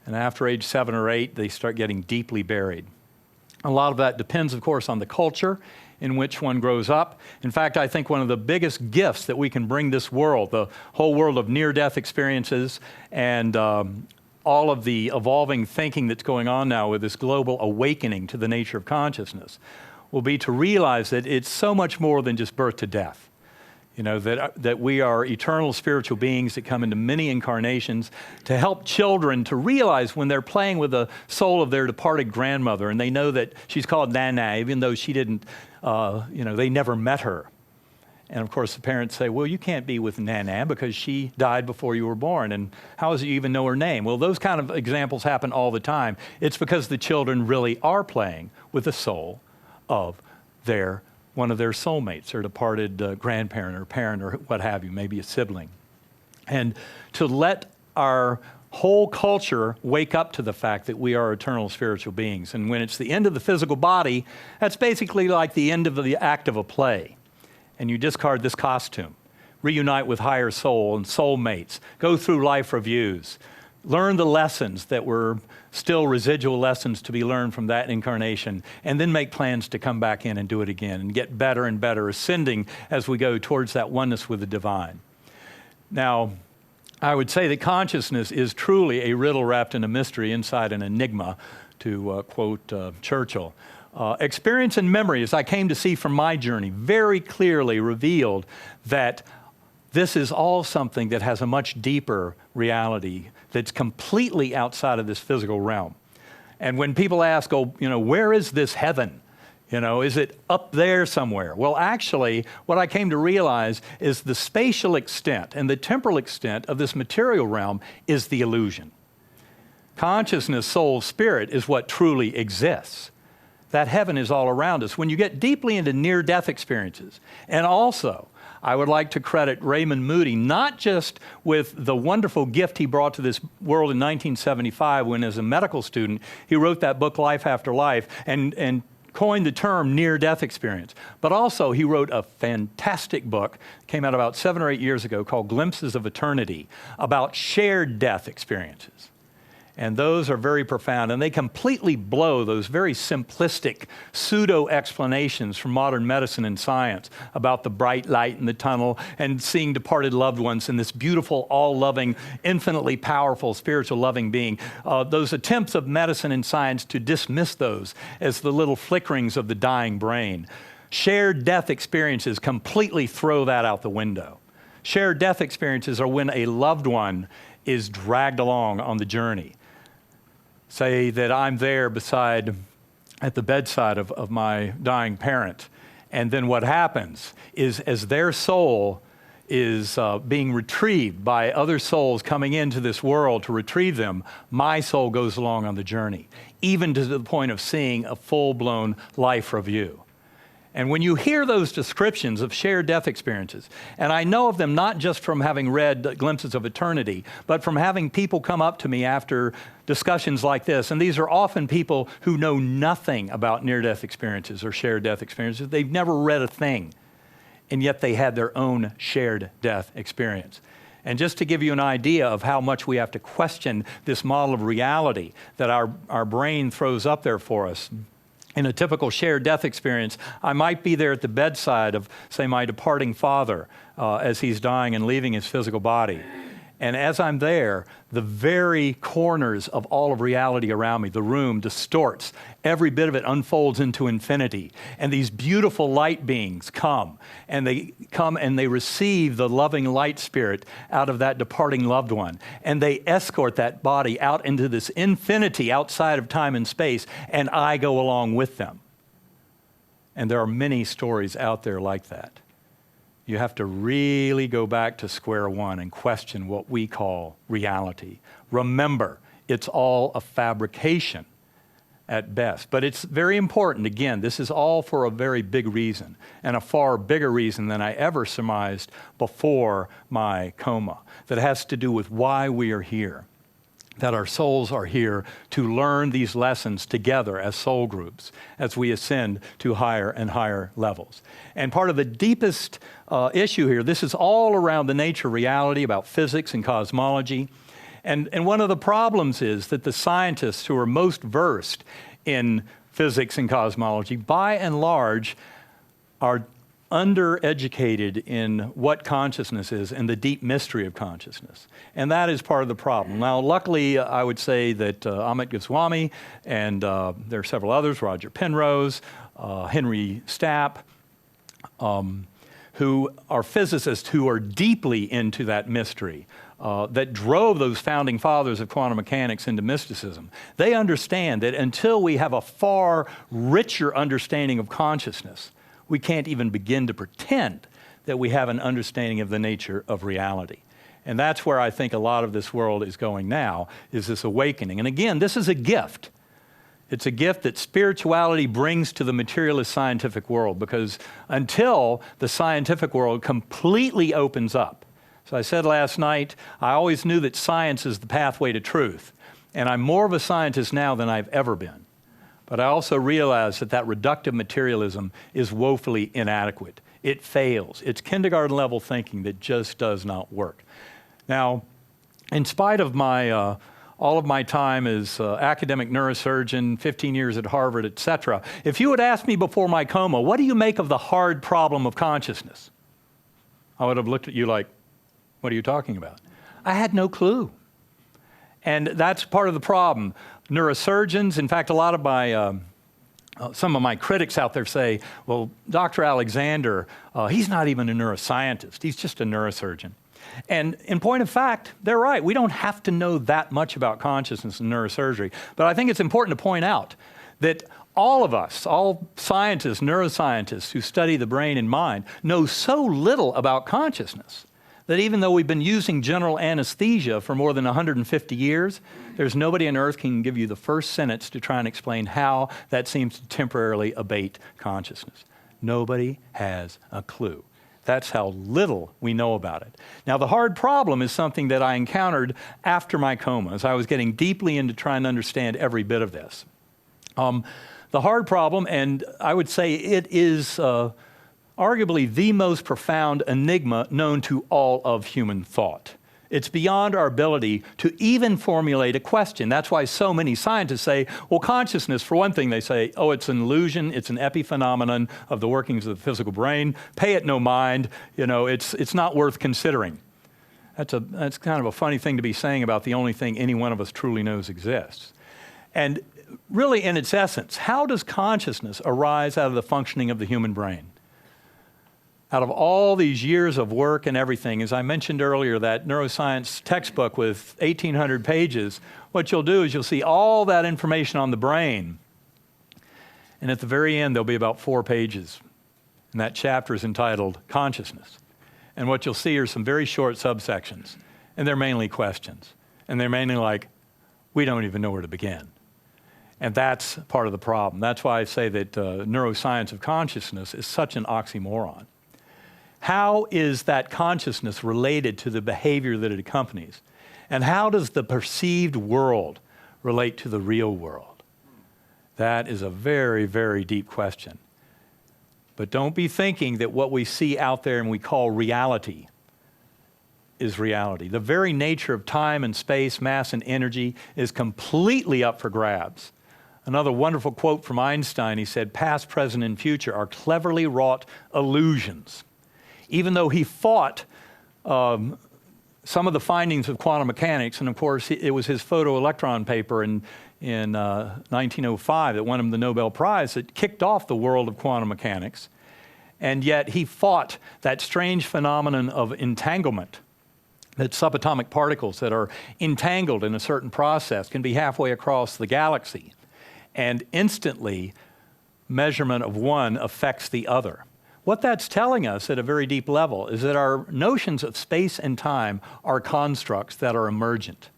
And after age 7 or 8, they start getting deeply buried. A lot of that depends, of course, on the culture in which one grows up. In fact, I think one of the biggest gifts that we can bring this world, the whole world of near-death experiences and all of the evolving thinking that's going on now with this global awakening to the nature of consciousness, will be to realize that it's so much more than just birth to death. You know, that we are eternal spiritual beings that come into many incarnations to help children to realize when they're playing with the soul of their departed grandmother and they know that she's called Nana, even though she didn't, they never met her. And of course the parents say, well, you can't be with Nana because she died before you were born. And how does you even know her name? Well, those kind of examples happen all the time. It's because the children really are playing with the soul of one of their soulmates, their departed grandparent or parent or what have you, maybe a sibling. And to let our whole culture wake up to the fact that we are eternal spiritual beings. And when it's the end of the physical body, that's basically like the end of the act of a play. And you discard this costume, reunite with higher soul and soulmates, go through life reviews, learn the lessons that were still residual lessons to be learned from that incarnation, and then make plans to come back in and do it again and get better and better, ascending as we go towards that oneness with the divine. Now, I would say that consciousness is truly a riddle wrapped in a mystery inside an enigma, to quote Churchill. Experience and memory, as I came to see from my journey, very clearly revealed that this is all something that has a much deeper reality that's completely outside of this physical realm. And when people ask, where is this heaven? Is it up there somewhere? Well, actually, what I came to realize is the spatial extent and the temporal extent of this material realm is the illusion. Consciousness, soul, spirit is what truly exists. That heaven is all around us. When you get deeply into near-death experiences, and also, I would like to credit Raymond Moody, not just with the wonderful gift he brought to this world in 1975 when, as a medical student, he wrote that book, Life After Life, and coined the term near-death experience. But also, he wrote a fantastic book, came out about 7 or 8 years ago, called Glimpses of Eternity, about shared death experiences. And those are very profound, and they completely blow those very simplistic pseudo-explanations from modern medicine and science about the bright light in the tunnel and seeing departed loved ones and this beautiful, all-loving, infinitely powerful, spiritual loving being. Those attempts of medicine and science to dismiss those as the little flickerings of the dying brain. Shared death experiences completely throw that out the window. Shared death experiences are when a loved one is dragged along on the journey. Say that I'm there at the bedside of my dying parent, and then what happens is as their soul is being retrieved by other souls coming into this world to retrieve them, my soul goes along on the journey, even to the point of seeing a full-blown life review. And when you hear those descriptions of shared death experiences, and I know of them not just from having read Glimpses of Eternity, but from having people come up to me after discussions like this, and these are often people who know nothing about near-death experiences or shared death experiences. They've never read a thing, and yet they had their own shared death experience. And just to give you an idea of how much we have to question this model of reality that our brain throws up there for us, in a typical shared death experience, I might be there at the bedside of, say, my departing father as he's dying and leaving his physical body. And as I'm there, the very corners of all of reality around me, the room distorts. Every bit of it unfolds into infinity. And these beautiful light beings come and they receive the loving light spirit out of that departing loved one. And they escort that body out into this infinity outside of time and space, and I go along with them. And there are many stories out there like that. You have to really go back to square one and question what we call reality. Remember, it's all a fabrication at best. But it's very important. Again, this is all for a very big reason, and a far bigger reason than I ever surmised before my coma, that has to do with why we are here. That our souls are here to learn these lessons together as soul groups as we ascend to higher and higher levels. And part of the deepest issue here, this is all around the nature of reality, about physics and cosmology. And one of the problems is that the scientists who are most versed in physics and cosmology, by and large, are undereducated in what consciousness is and the deep mystery of consciousness. And that is part of the problem. Now, luckily, I would say that Amit Goswami and there are several others, Roger Penrose, Henry Stapp, who are physicists who are deeply into that mystery, that drove those founding fathers of quantum mechanics into mysticism. They understand that until we have a far richer understanding of consciousness, we can't even begin to pretend that we have an understanding of the nature of reality. And that's where I think a lot of this world is going now, is this awakening. And again, this is a gift. It's a gift that spirituality brings to the materialist scientific world, because until the scientific world completely opens up. So I said last night, I always knew that science is the pathway to truth. And I'm more of a scientist now than I've ever been. But I also realize that that reductive materialism is woefully inadequate. It fails. It's kindergarten level thinking that just does not work. Now, in spite of my all of my time as academic neurosurgeon, 15 years at Harvard, et cetera, if you had asked me before my coma, what do you make of the hard problem of consciousness? I would have looked at you like, what are you talking about? I had no clue. And that's part of the problem. Neurosurgeons, in fact, a lot of my, some of my critics out there say, well, Dr. Alexander, he's not even a neuroscientist, he's just a neurosurgeon. And in point of fact, they're right. We don't have to know that much about consciousness and neurosurgery. But I think it's important to point out that all of us, all scientists, neuroscientists who study the brain and mind, know so little about consciousness that even though we've been using general anesthesia for more than 150 years, there's nobody on earth can give you the first sentence to try and explain how that seems to temporarily abate consciousness. Nobody has a clue. That's how little we know about it. Now, the hard problem is something that I encountered after my coma, as I was getting deeply into trying to understand every bit of this. The hard problem, and I would say it is arguably the most profound enigma known to all of human thought. It's beyond our ability to even formulate a question. That's why so many scientists say, well, consciousness, for one thing, they say, oh, it's an illusion, it's an epiphenomenon of the workings of the physical brain, pay it no mind, you know, it's not worth considering. That's kind of a funny thing to be saying about the only thing any one of us truly knows exists. And really, in its essence, how does consciousness arise out of the functioning of the human brain? Out of all these years of work and everything, as I mentioned earlier, that neuroscience textbook with 1,800 pages, what you'll do is you'll see all that information on the brain. And at the very end, there'll be about 4 pages. And that chapter is entitled Consciousness. And what you'll see are some very short subsections. And they're mainly questions. And they're mainly like, we don't even know where to begin. And that's part of the problem. That's why I say that neuroscience of consciousness is such an oxymoron. How is that consciousness related to the behavior that it accompanies? And how does the perceived world relate to the real world? That is a very, very deep question. But don't be thinking that what we see out there and we call reality is reality. The very nature of time and space, mass and energy is completely up for grabs. Another wonderful quote from Einstein, he said, past, present, and future are cleverly wrought illusions. Even though he fought some of the findings of quantum mechanics, and of course it was his photoelectron paper in 1905 that won him the Nobel Prize that kicked off the world of quantum mechanics, and yet he fought that strange phenomenon of entanglement, that subatomic particles that are entangled in a certain process can be halfway across the galaxy, and instantly measurement of one affects the other. What that's telling us at a very deep level is that our notions of space and time are constructs that are emergent.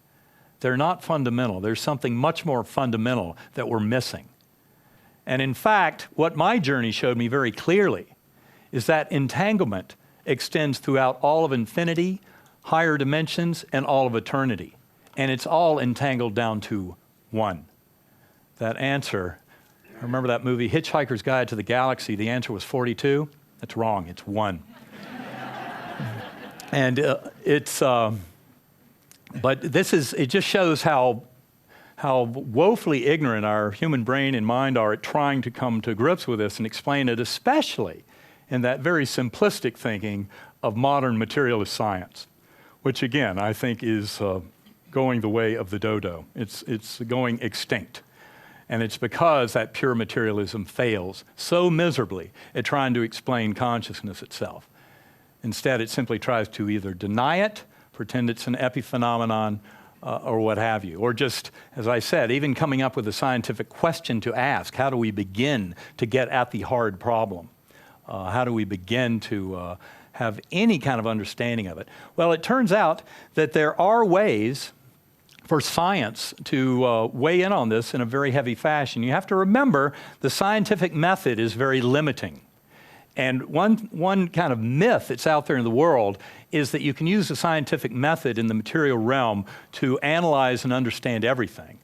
They're not fundamental. There's something much more fundamental that we're missing. And in fact, what my journey showed me very clearly is that entanglement extends throughout all of infinity, higher dimensions, and all of eternity. And it's all entangled down to one. That answer, remember that movie, Hitchhiker's Guide to the Galaxy, the answer was 42? That's wrong, it's 1. And but it just shows how woefully ignorant our human brain and mind are at trying to come to grips with this and explain it, especially in that very simplistic thinking of modern materialist science, which again, I think is going the way of the dodo. It's going extinct. And it's because that pure materialism fails so miserably at trying to explain consciousness itself. Instead, it simply tries to either deny it, pretend it's an epiphenomenon, or what have you. Or just, as I said, even coming up with a scientific question to ask. How do we begin to get at the hard problem? How do we begin to have any kind of understanding of it? Well, it turns out that there are ways for science to weigh in on this in a very heavy fashion. You have to remember the scientific method is very limiting. And one kind of myth that's out there in the world is that you can use the scientific method in the material realm to analyze and understand everything.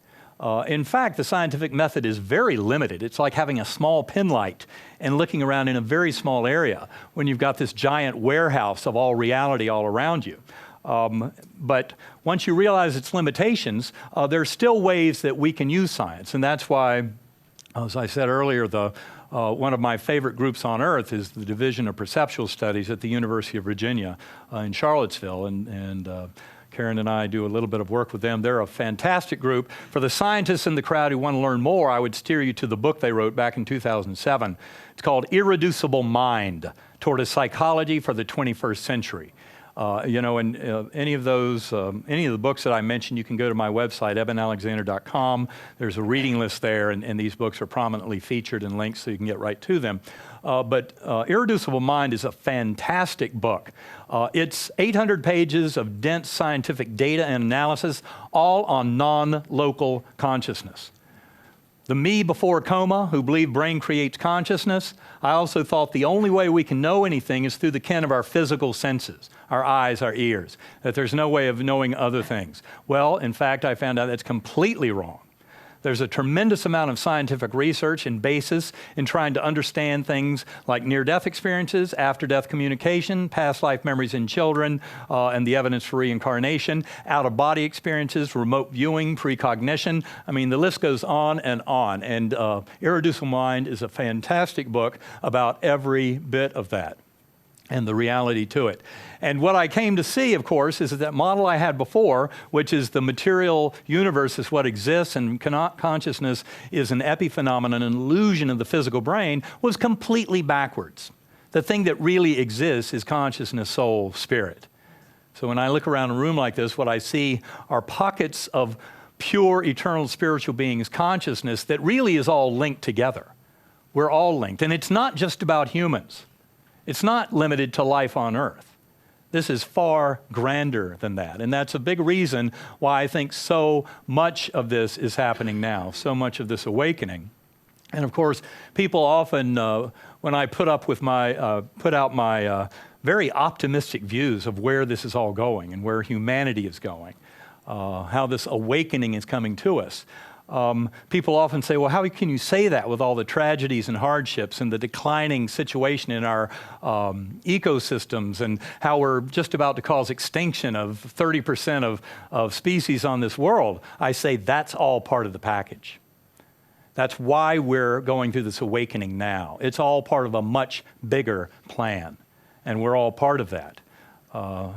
In fact, the scientific method is very limited. It's like having a small pin light and looking around in a very small area when you've got this giant warehouse of all reality all around you. But once you realize its limitations, there are still ways that we can use science. And that's why, as I said earlier, one of my favorite groups on earth is the Division of Perceptual Studies at the University of Virginia in Charlottesville. And Karen and I do a little bit of work with them. They're a fantastic group. For the scientists in the crowd who want to learn more, I would steer you to the book they wrote back in 2007. It's called Irreducible Mind, Toward a Psychology for the 21st Century. Any of the books that I mentioned, you can go to my website, ebenalexander.com. There's a reading list there, and these books are prominently featured and linked so you can get right to them. But Irreducible Mind is a fantastic book. It's 800 pages of dense scientific data and analysis, all on non-local consciousness. The me before coma, who believed brain creates consciousness, I also thought the only way we can know anything is through the ken of our physical senses, our eyes, our ears, that there's no way of knowing other things. Well, in fact, I found out that's completely wrong. There's a tremendous amount of scientific research and basis in trying to understand things like near-death experiences, after-death communication, past life memories in children, and the evidence for reincarnation, out-of-body experiences, remote viewing, precognition. I mean, the list goes on. And Irreducible Mind is a fantastic book about every bit of that and the reality to it. And what I came to see, of course, is that model I had before, which is the material universe is what exists and consciousness is an epiphenomenon, an illusion of the physical brain, was completely backwards. The thing that really exists is consciousness, soul, spirit. So when I look around a room like this, what I see are pockets of pure, eternal, spiritual beings' consciousness that really is all linked together. We're all linked. And it's not just about humans. It's not limited to life on Earth. This is far grander than that. And that's a big reason why I think so much of this is happening now, so much of this awakening. And of course, people often, when I put out my very optimistic views of where this is all going and where humanity is going, how this awakening is coming to us, people often say, well, how can you say that with all the tragedies and hardships and the declining situation in our ecosystems and how we're just about to cause extinction of 30% of species on this world? I say that's all part of the package. That's why we're going through this awakening now. It's all part of a much bigger plan, and we're all part of that.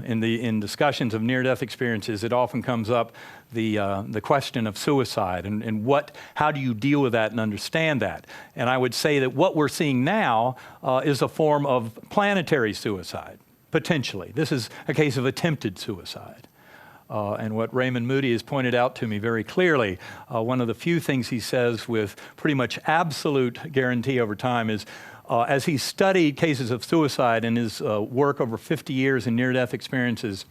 In discussions of near-death experiences, it often comes up the question of suicide and how do you deal with that and understand that? And I would say that what we're seeing now is a form of planetary suicide, potentially. This is a case of attempted suicide. And what Raymond Moody has pointed out to me very clearly, one of the few things he says with pretty much absolute guarantee over time is, as he studied cases of suicide in his work over 50 years in near-death experiences,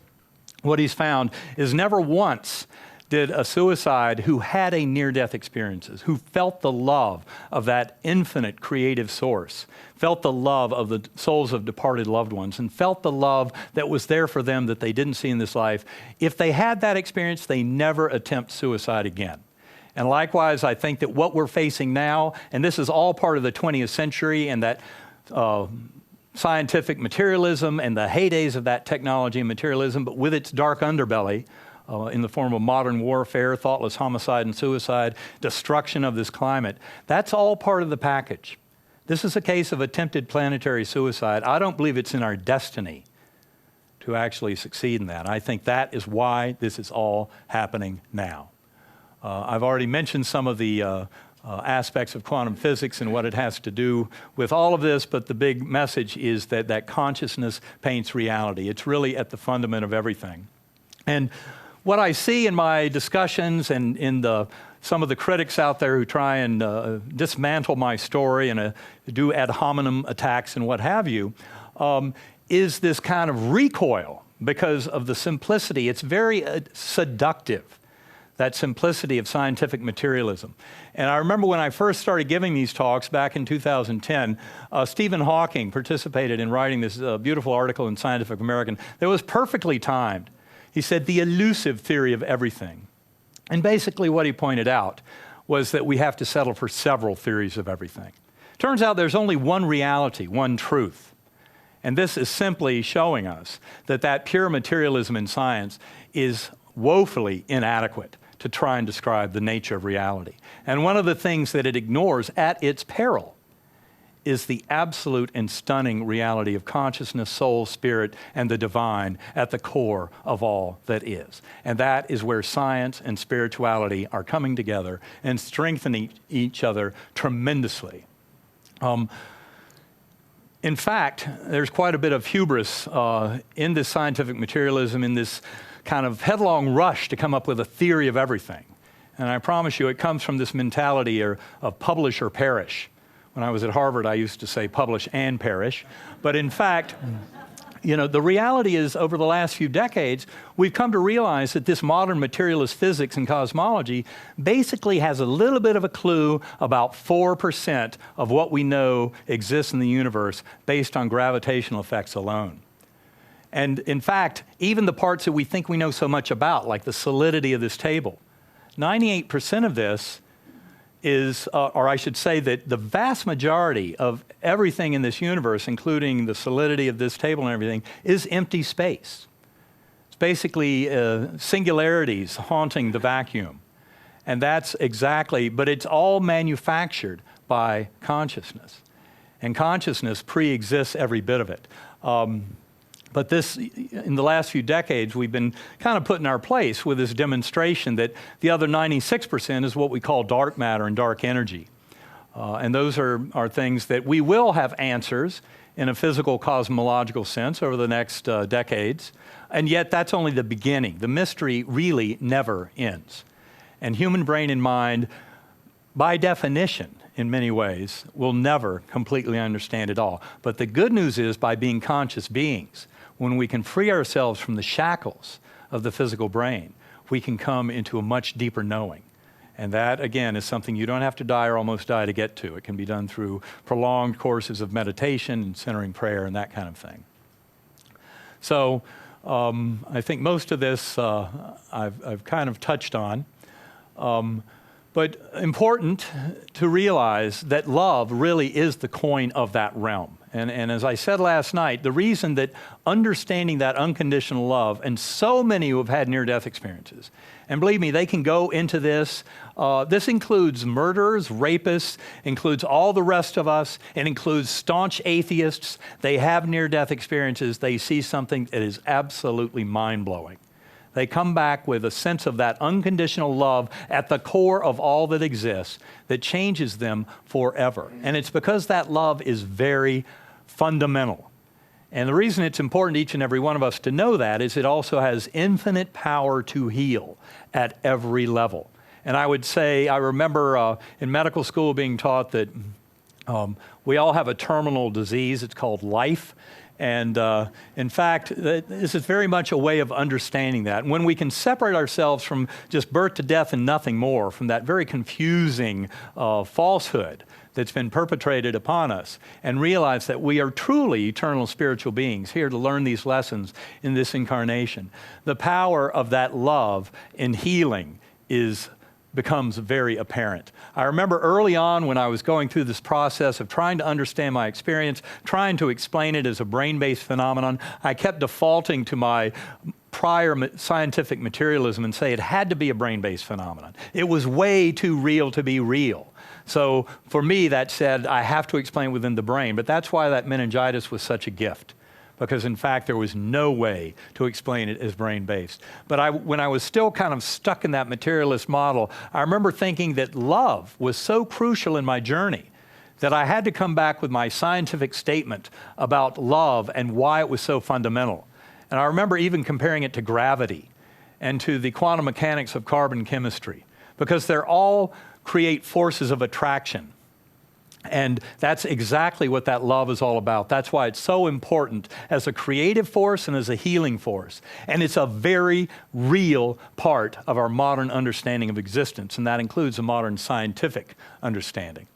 what he's found is never once did a suicide who had a near-death experiences, who felt the love of that infinite creative source, felt the love of the souls of departed loved ones, and felt the love that was there for them that they didn't see in this life. If they had that experience, they never attempt suicide again. And likewise, I think that what we're facing now, and this is all part of the 20th century and that scientific materialism and the heydays of that technology and materialism, but with its dark underbelly in the form of modern warfare, thoughtless homicide and suicide, destruction of this climate, that's all part of the package. This is a case of attempted planetary suicide. I don't believe it's in our destiny to actually succeed in that. I think that is why this is all happening now. I've already mentioned some of the aspects of quantum physics and what it has to do with all of this, but the big message is that consciousness paints reality. It's really at the fundament of everything. And what I see in my discussions and in some of the critics out there who try and dismantle my story and do ad hominem attacks and what have you, is this kind of recoil because of the simplicity. It's very seductive, that simplicity of scientific materialism. And I remember when I first started giving these talks back in 2010, Stephen Hawking participated in writing this beautiful article in Scientific American that was perfectly timed. He said, the elusive theory of everything. And basically what he pointed out was that we have to settle for several theories of everything. Turns out there's only one reality, one truth. And this is simply showing us that pure materialism in science is woefully inadequate to try and describe the nature of reality. And one of the things that it ignores at its peril is the absolute and stunning reality of consciousness, soul, spirit, and the divine at the core of all that is. And that is where science and spirituality are coming together and strengthening each other tremendously. In fact, there's quite a bit of hubris in this scientific materialism, in this kind of headlong rush to come up with a theory of everything. And I promise you, it comes from this mentality of publish or perish. When I was at Harvard, I used to say publish and perish. But in fact, the reality is over the last few decades, we've come to realize that this modern materialist physics and cosmology basically has a little bit of a clue about 4% of what we know exists in the universe based on gravitational effects alone. And in fact, even the parts that we think we know so much about, like the solidity of this table, 98% of this is, or I should say that the vast majority of everything in this universe, including the solidity of this table and everything, is empty space. It's basically singularities haunting the vacuum. And that's exactly, but it's all manufactured by consciousness. And consciousness pre-exists every bit of it. But this, in the last few decades, we've been kind of put in our place with this demonstration that the other 96% is what we call dark matter and dark energy. And those are things that we will have answers in a physical cosmological sense over the next decades. And yet that's only the beginning. The mystery really never ends. And human brain and mind, by definition, in many ways, will never completely understand it all. But the good news is, by being conscious beings, when we can free ourselves from the shackles of the physical brain, we can come into a much deeper knowing. And that, again, is something you don't have to die or almost die to get to. It can be done through prolonged courses of meditation and centering prayer and that kind of thing. So I think most of this I've kind of touched on. But important to realize that love really is the coin of that realm. And as I said last night, the reason that understanding that unconditional love, and so many who have had near-death experiences, and believe me, they can go into this. This includes murderers, rapists, includes all the rest of us. It includes staunch atheists. They have near-death experiences. They see something that is absolutely mind-blowing. They come back with a sense of that unconditional love at the core of all that exists that changes them forever. And it's because that love is very fundamental. And the reason it's important to each and every one of us to know that is it also has infinite power to heal at every level. And I would say, I remember in medical school being taught that we all have a terminal disease. It's called life. And in fact, this is very much a way of understanding that. When we can separate ourselves from just birth to death and nothing more, from that very confusing falsehood that's been perpetrated upon us, and realize that we are truly eternal spiritual beings here to learn these lessons in this incarnation, the power of that love in healing becomes very apparent. I remember early on when I was going through this process of trying to understand my experience, trying to explain it as a brain-based phenomenon, I kept defaulting to my prior scientific materialism and say it had to be a brain-based phenomenon. It was way too real to be real. So for me, that said, I have to explain within the brain. But that's why that meningitis was such a gift. because in fact there was no way to explain it as brain-based. But when I was still kind of stuck in that materialist model, I remember thinking that love was so crucial in my journey that I had to come back with my scientific statement about love and why it was so fundamental. And I remember even comparing it to gravity and to the quantum mechanics of carbon chemistry, because they're all create forces of attraction. And that's exactly what that love is all about. That's why it's so important as a creative force and as a healing force. And it's a very real part of our modern understanding of existence, and that includes a modern scientific understanding.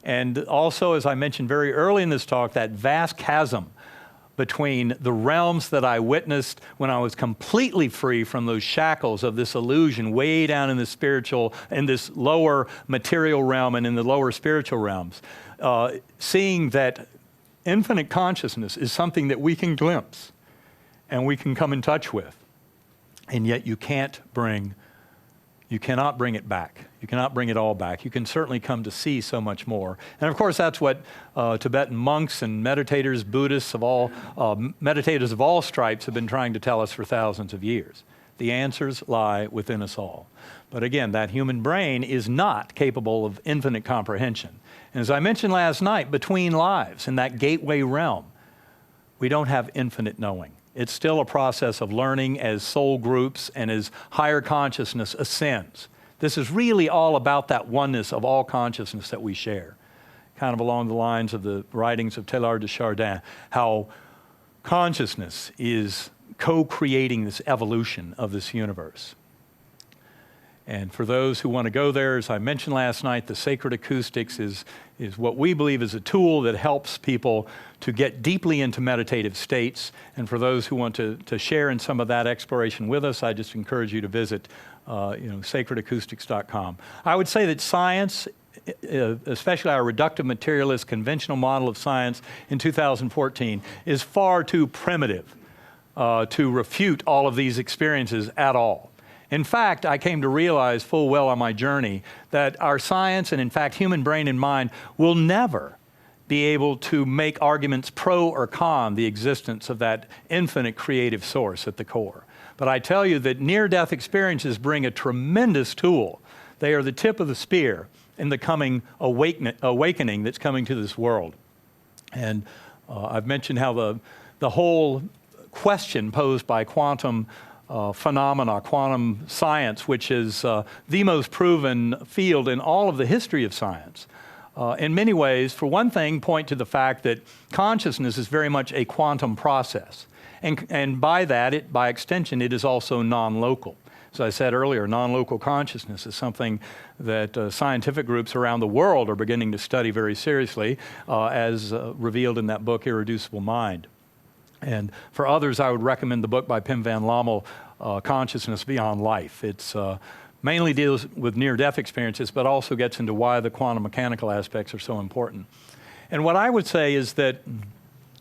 And also, as I mentioned very early in this talk, that vast chasm between the realms that I witnessed when I was completely free from those shackles of this illusion way down in the spiritual, in this lower material realm and in the lower spiritual realms, seeing that infinite consciousness is something that we can glimpse and we can come in touch with. And yet you cannot bring it back. You cannot bring it all back. You can certainly come to see so much more. And of course, that's what Tibetan monks and meditators, Buddhists of all, meditators of all stripes have been trying to tell us for thousands of years. The answers lie within us all. But again, that human brain is not capable of infinite comprehension. And as I mentioned last night, between lives, in that gateway realm, we don't have infinite knowing. It's still a process of learning as soul groups and as higher consciousness ascends. This is really all about that oneness of all consciousness that we share, kind of along the lines of the writings of Teilhard de Chardin, how consciousness is co-creating this evolution of this universe. And for those who want to go there, as I mentioned last night, the Sacred Acoustics is what we believe is a tool that helps people to get deeply into meditative states. And for those who want to share in some of that exploration with us, I just encourage you to visit sacredacoustics.com. I would say that science, especially our reductive materialist conventional model of science in 2014, is far too primitive to refute all of these experiences at all. In fact, I came to realize full well on my journey that our science, and in fact human brain and mind, will never be able to make arguments pro or con the existence of that infinite creative source at the core. But I tell you that near-death experiences bring a tremendous tool. They are the tip of the spear in the coming awakening that's coming to this world. And I've mentioned how the whole question posed by quantum phenomena, quantum science, which is the most proven field in all of the history of science, in many ways, for one thing, point to the fact that consciousness is very much a quantum process. And by that, by extension, it is also non-local. As I said earlier, non-local consciousness is something that scientific groups around the world are beginning to study very seriously, as revealed in that book, Irreducible Mind. And for others, I would recommend the book by Pim van Lommel, Consciousness Beyond Life. It's mainly deals with near-death experiences, but also gets into why the quantum mechanical aspects are so important. And what I would say is that,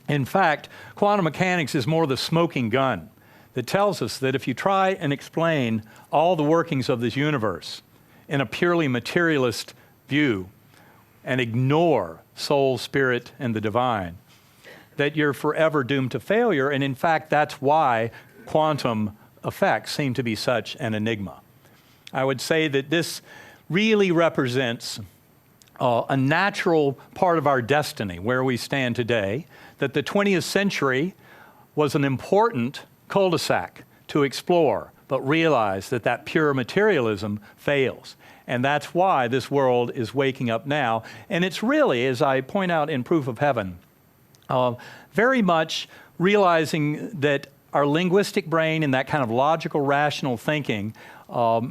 in fact, quantum mechanics is more the smoking gun that tells us that if you try and explain all the workings of this universe in a purely materialist view and ignore soul, spirit, and the divine, that you're forever doomed to failure. And in fact, that's why quantum effects seem to be such an enigma. I would say that this really represents a natural part of our destiny where we stand today, that the 20th century was an important cul-de-sac to explore, but realize that that pure materialism fails. And that's why this world is waking up now. And it's really, as I point out in Proof of Heaven, very much realizing that our linguistic brain and that kind of logical, rational thinking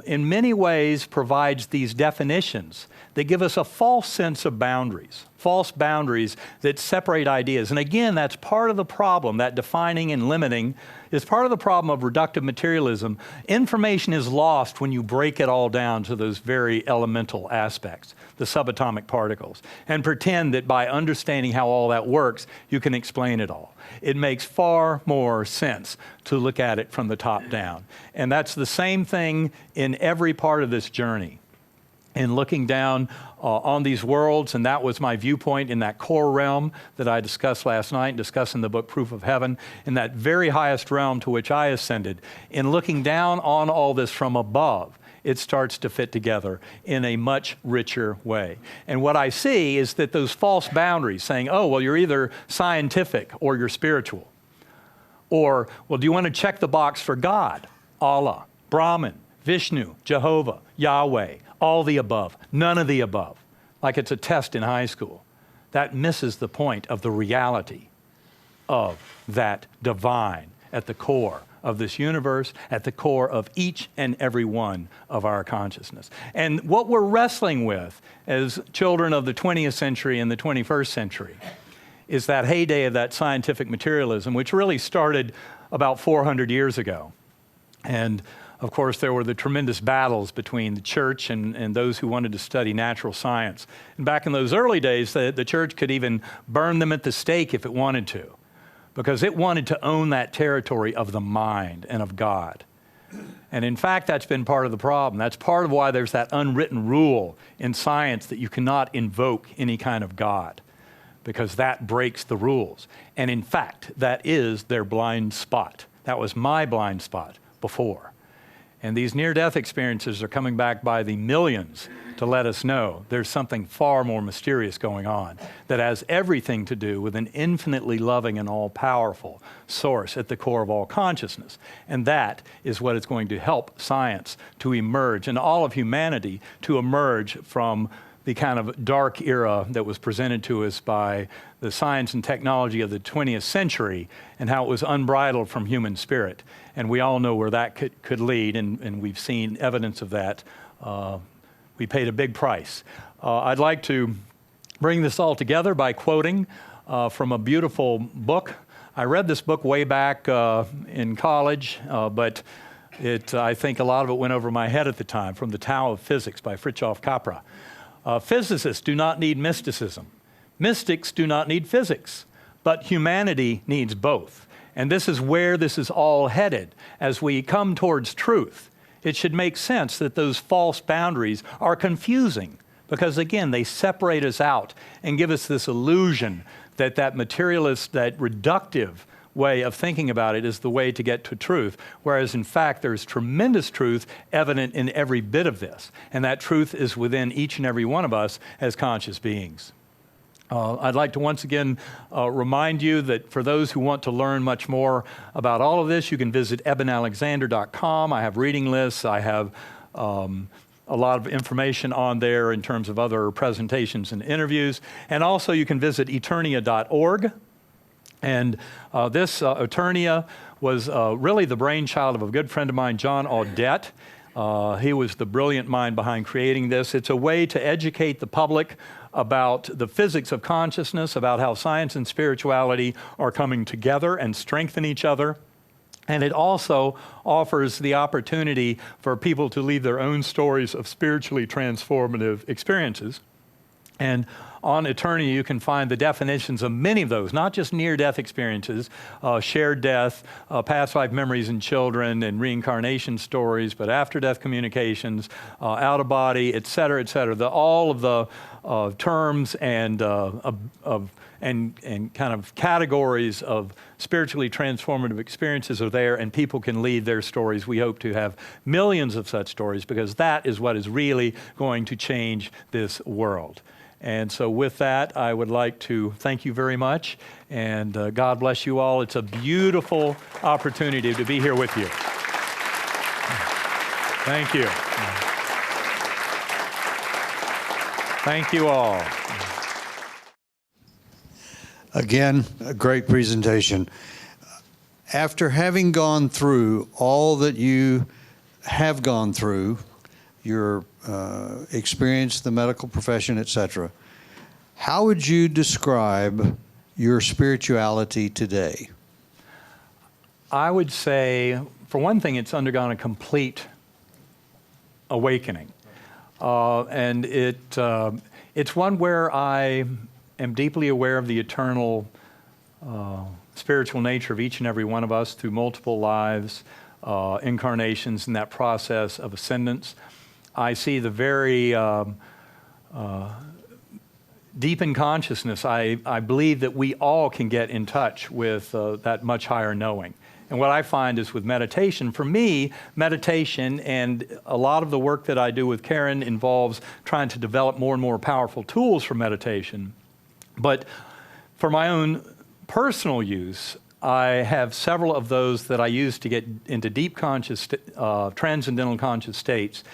in many ways provides these definitions that give us a false sense of boundaries, false boundaries that separate ideas. And again, that's part of the problem, that defining and limiting is part of the problem of reductive materialism. Information is lost when you break it all down to those very elemental aspects, the subatomic particles, and pretend that by understanding how all that works, you can explain it all. It makes far more sense to look at it from the top down. And that's the same thing in every part of this journey. in looking down on these worlds, and that was my viewpoint in that core realm that I discussed last night, discussed in the book Proof of Heaven, in that very highest realm to which I ascended. In looking down on all this from above, it starts to fit together in a much richer way. And what I see is that those false boundaries, saying, oh, well, you're either scientific or you're spiritual. Or, well, do you want to check the box for God? Allah, Brahman, Vishnu, Jehovah, Yahweh, all the above, none of the above, like it's a test in high school. That misses the point of the reality of that divine at the core of this universe, at the core of each and every one of our consciousness. And what we're wrestling with as children of the 20th century and the 21st century is that heyday of that scientific materialism, which really started about 400 years ago. And of course, there were the tremendous battles between the church and those who wanted to study natural science. And back in those early days, the church could even burn them at the stake if it wanted to, because it wanted to own that territory of the mind and of God. And in fact, that's been part of the problem. That's part of why there's that unwritten rule in science that you cannot invoke any kind of God, because that breaks the rules. And in fact, that is their blind spot. That was my blind spot before. And these near-death experiences are coming back by the millions to let us know there's something far more mysterious going on that has everything to do with an infinitely loving and all-powerful source at the core of all consciousness. And that is what is going to help science to emerge and all of humanity to emerge from the kind of dark era that was presented to us by the science and technology of the 20th century and how it was unbridled from human spirit. And we all know where that could lead, and we've seen evidence of that. We paid a big price. I'd like to bring this all together by quoting from a beautiful book. I read this book way back in college, but I think a lot of it went over my head at the time, from The Tao of Physics by Fritjof Capra. Physicists do not need mysticism. Mystics do not need physics, but humanity needs both. And this is where this is all headed. As we come towards truth, it should make sense that those false boundaries are confusing, because again, they separate us out and give us this illusion that that materialist, that reductive way of thinking about it is the way to get to truth, whereas in fact there's tremendous truth evident in every bit of this, and that truth is within each and every one of us as conscious beings. I'd like to once again remind you that for those who want to learn much more about all of this, you can visit ebenalexander.com. I have reading lists. I have a lot of information on there in terms of other presentations and interviews. And also you can visit eternia.org. And this Eternia was really the brainchild of a good friend of mine, John Audette. He was the brilliant mind behind creating this. It's a way to educate the public about the physics of consciousness, about how science and spirituality are coming together and strengthen each other. And it also offers the opportunity for people to leave their own stories of spiritually transformative experiences. And on Eternia, you can find the definitions of many of those, not just near-death experiences, shared death, past life memories in children, and reincarnation stories, but after-death communications, out-of-body, et cetera, all of the terms and kind of categories of spiritually transformative experiences are there, and people can leave their stories. We hope to have millions of such stories, because that is what is really going to change this world. And so with that, I would like to thank you very much, and God bless you all. It's a beautiful opportunity to be here with you. Thank you. Thank you all. Again, a great presentation. After having gone through all that you have gone through, your experience, the medical profession, etc., how would you describe your spirituality today? I would say, for one thing, it's undergone a complete awakening. And it's one where I am deeply aware of the eternal spiritual nature of each and every one of us through multiple lives, incarnations, in that process of ascendance. I see the very deep in consciousness, I believe that we all can get in touch with that much higher knowing. And what I find is with meditation, for me, meditation and a lot of the work that I do with Karen involves trying to develop more and more powerful tools for meditation. But for my own personal use, I have several of those that I use to get into deep conscious, transcendental conscious states,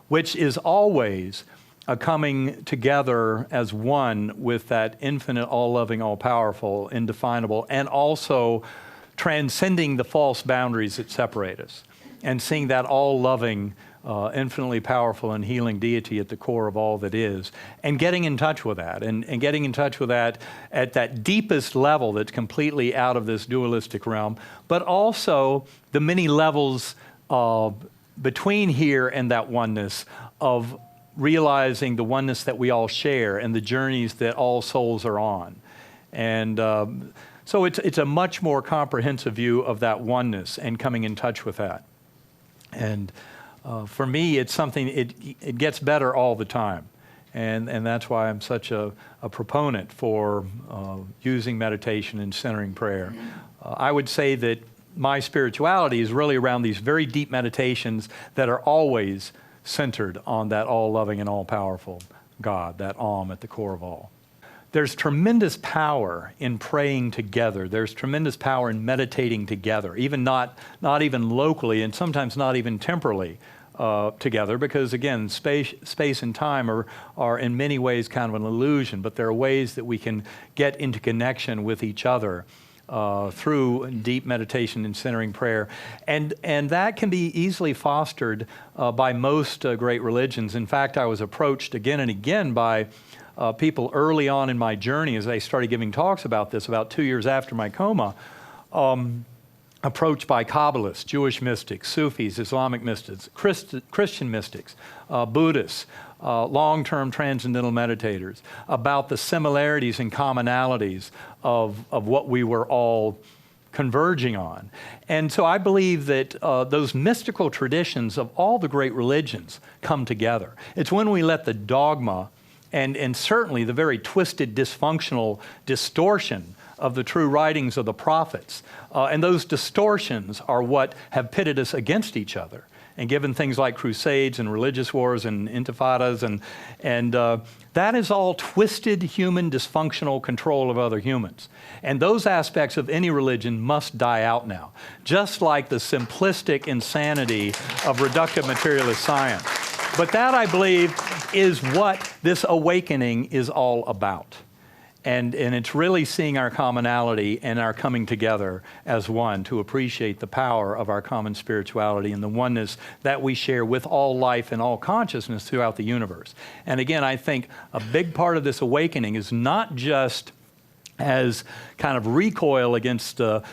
which is always a coming together as one with that infinite, all-loving, all-powerful, indefinable, and also transcending the false boundaries that separate us, and seeing that all-loving, infinitely powerful and healing deity at the core of all that is, and getting in touch with that, and getting in touch with that at that deepest level that's completely out of this dualistic realm, but also the many levels between here and that oneness of realizing the oneness that we all share and the journeys that all souls are on. And so it's a much more comprehensive view of that oneness and coming in touch with that. And for me, it's something, it gets better all the time. And that's why I'm such a proponent for using meditation and centering prayer. I would say that my spirituality is really around these very deep meditations that are always centered on that all-loving and all-powerful God, that Om at the core of all. There's tremendous power in praying together. There's tremendous power in meditating together, even not even locally and sometimes not even temporally together, because again, space and time are in many ways kind of an illusion, but there are ways that we can get into connection with each other through deep meditation and centering prayer. And that can be easily fostered by most great religions. In fact, I was approached again and again by people early on in my journey as I started giving talks about this, about 2 years after my coma, approached by Kabbalists, Jewish mystics, Sufis, Islamic mystics, Christian mystics, Buddhists, long-term transcendental meditators, about the similarities and commonalities of what we were all converging on. And so I believe that those mystical traditions of all the great religions come together. It's when we let the dogma and certainly the very twisted, dysfunctional distortion of the true writings of the prophets. And those distortions are what have pitted us against each other and given things like crusades and religious wars and intifadas. And that is all twisted human dysfunctional control of other humans. And those aspects of any religion must die out now, just like the simplistic insanity of reductive materialist science. But that, I believe, is what this awakening is all about. And it's really seeing our commonality and our coming together as one to appreciate the power of our common spirituality and the oneness that we share with all life and all consciousness throughout the universe. And again, I think a big part of this awakening is not just as kind of recoil against the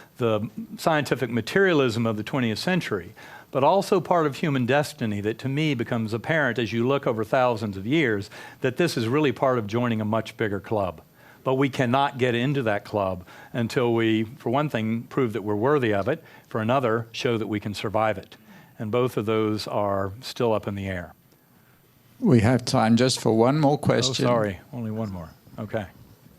scientific materialism of the 20th century, but also part of human destiny that to me becomes apparent as you look over thousands of years, that this is really part of joining a much bigger club. But we cannot get into that club until we, for one thing, prove that we're worthy of it, for another, show that we can survive it. And both of those are still up in the air. We have time just for one more question. Oh, sorry, only one more. Okay.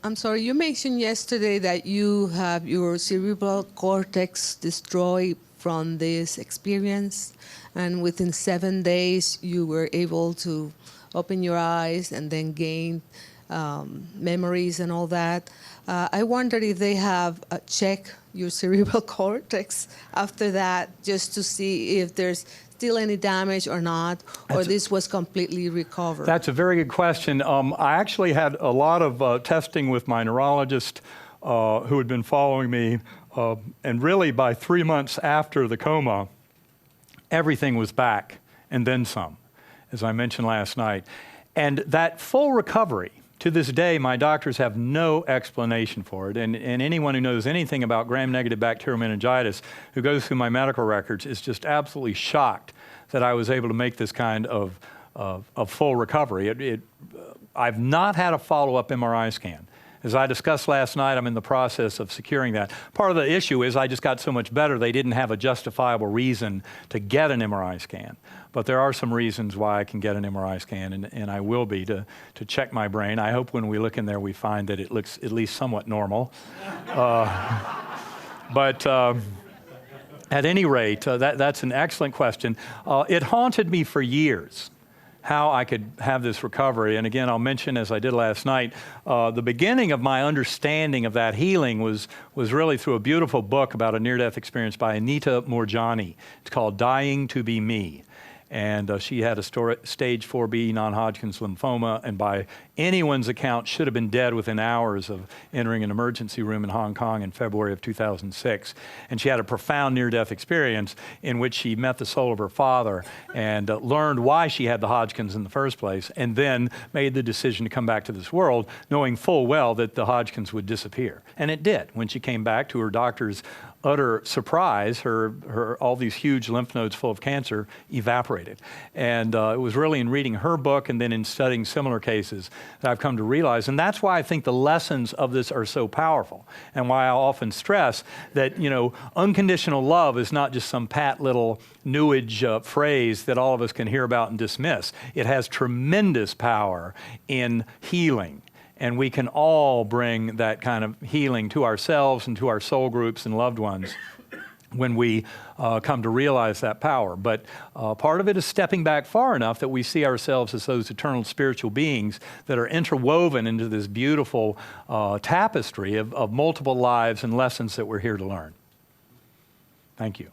I'm sorry, you mentioned yesterday that you have your cerebral cortex destroyed from this experience, and within 7 days you were able to open your eyes and then gain memories and all that. I wondered if they have checked your cerebral cortex after that, just to see if there's still any damage or not, or this was completely recovered. That's a very good question. I actually had a lot of testing with my neurologist who had been following me, and really by 3 months after the coma, everything was back and then some, as I mentioned last night. And that full recovery, to this day, my doctors have no explanation for it. And anyone who knows anything about gram-negative bacterial meningitis, who goes through my medical records, is just absolutely shocked that I was able to make this kind of full recovery. I've not had a follow-up MRI scan. As I discussed last night, I'm in the process of securing that. Part of the issue is I just got so much better, they didn't have a justifiable reason to get an MRI scan. But there are some reasons why I can get an MRI scan, and I will be to check my brain. I hope when we look in there we find that it looks at least somewhat normal. But at any rate, that's an excellent question. It haunted me for years how I could have this recovery. And again, I'll mention, as I did last night, the beginning of my understanding of that healing was really through a beautiful book about a near-death experience by Anita Moorjani. It's called Dying to Be Me. And she had a stage 4B non-Hodgkin's lymphoma, and by anyone's account should have been dead within hours of entering an emergency room in Hong Kong in February of 2006. And she had a profound near-death experience in which she met the soul of her father and learned why she had the Hodgkin's in the first place, and then made the decision to come back to this world, knowing full well that the Hodgkin's would disappear. And it did. When she came back, to her doctor's utter surprise, her all these huge lymph nodes full of cancer evaporated. And it was really in reading her book and then in studying similar cases that I've come to realize, and that's why I think the lessons of this are so powerful, and why I often stress that, you know, unconditional love is not just some pat little New Age phrase that all of us can hear about and dismiss. It has tremendous power in healing. And we can all bring that kind of healing to ourselves and to our soul groups and loved ones when we come to realize that power. But part of it is stepping back far enough that we see ourselves as those eternal spiritual beings that are interwoven into this beautiful tapestry of multiple lives and lessons that we're here to learn. Thank you.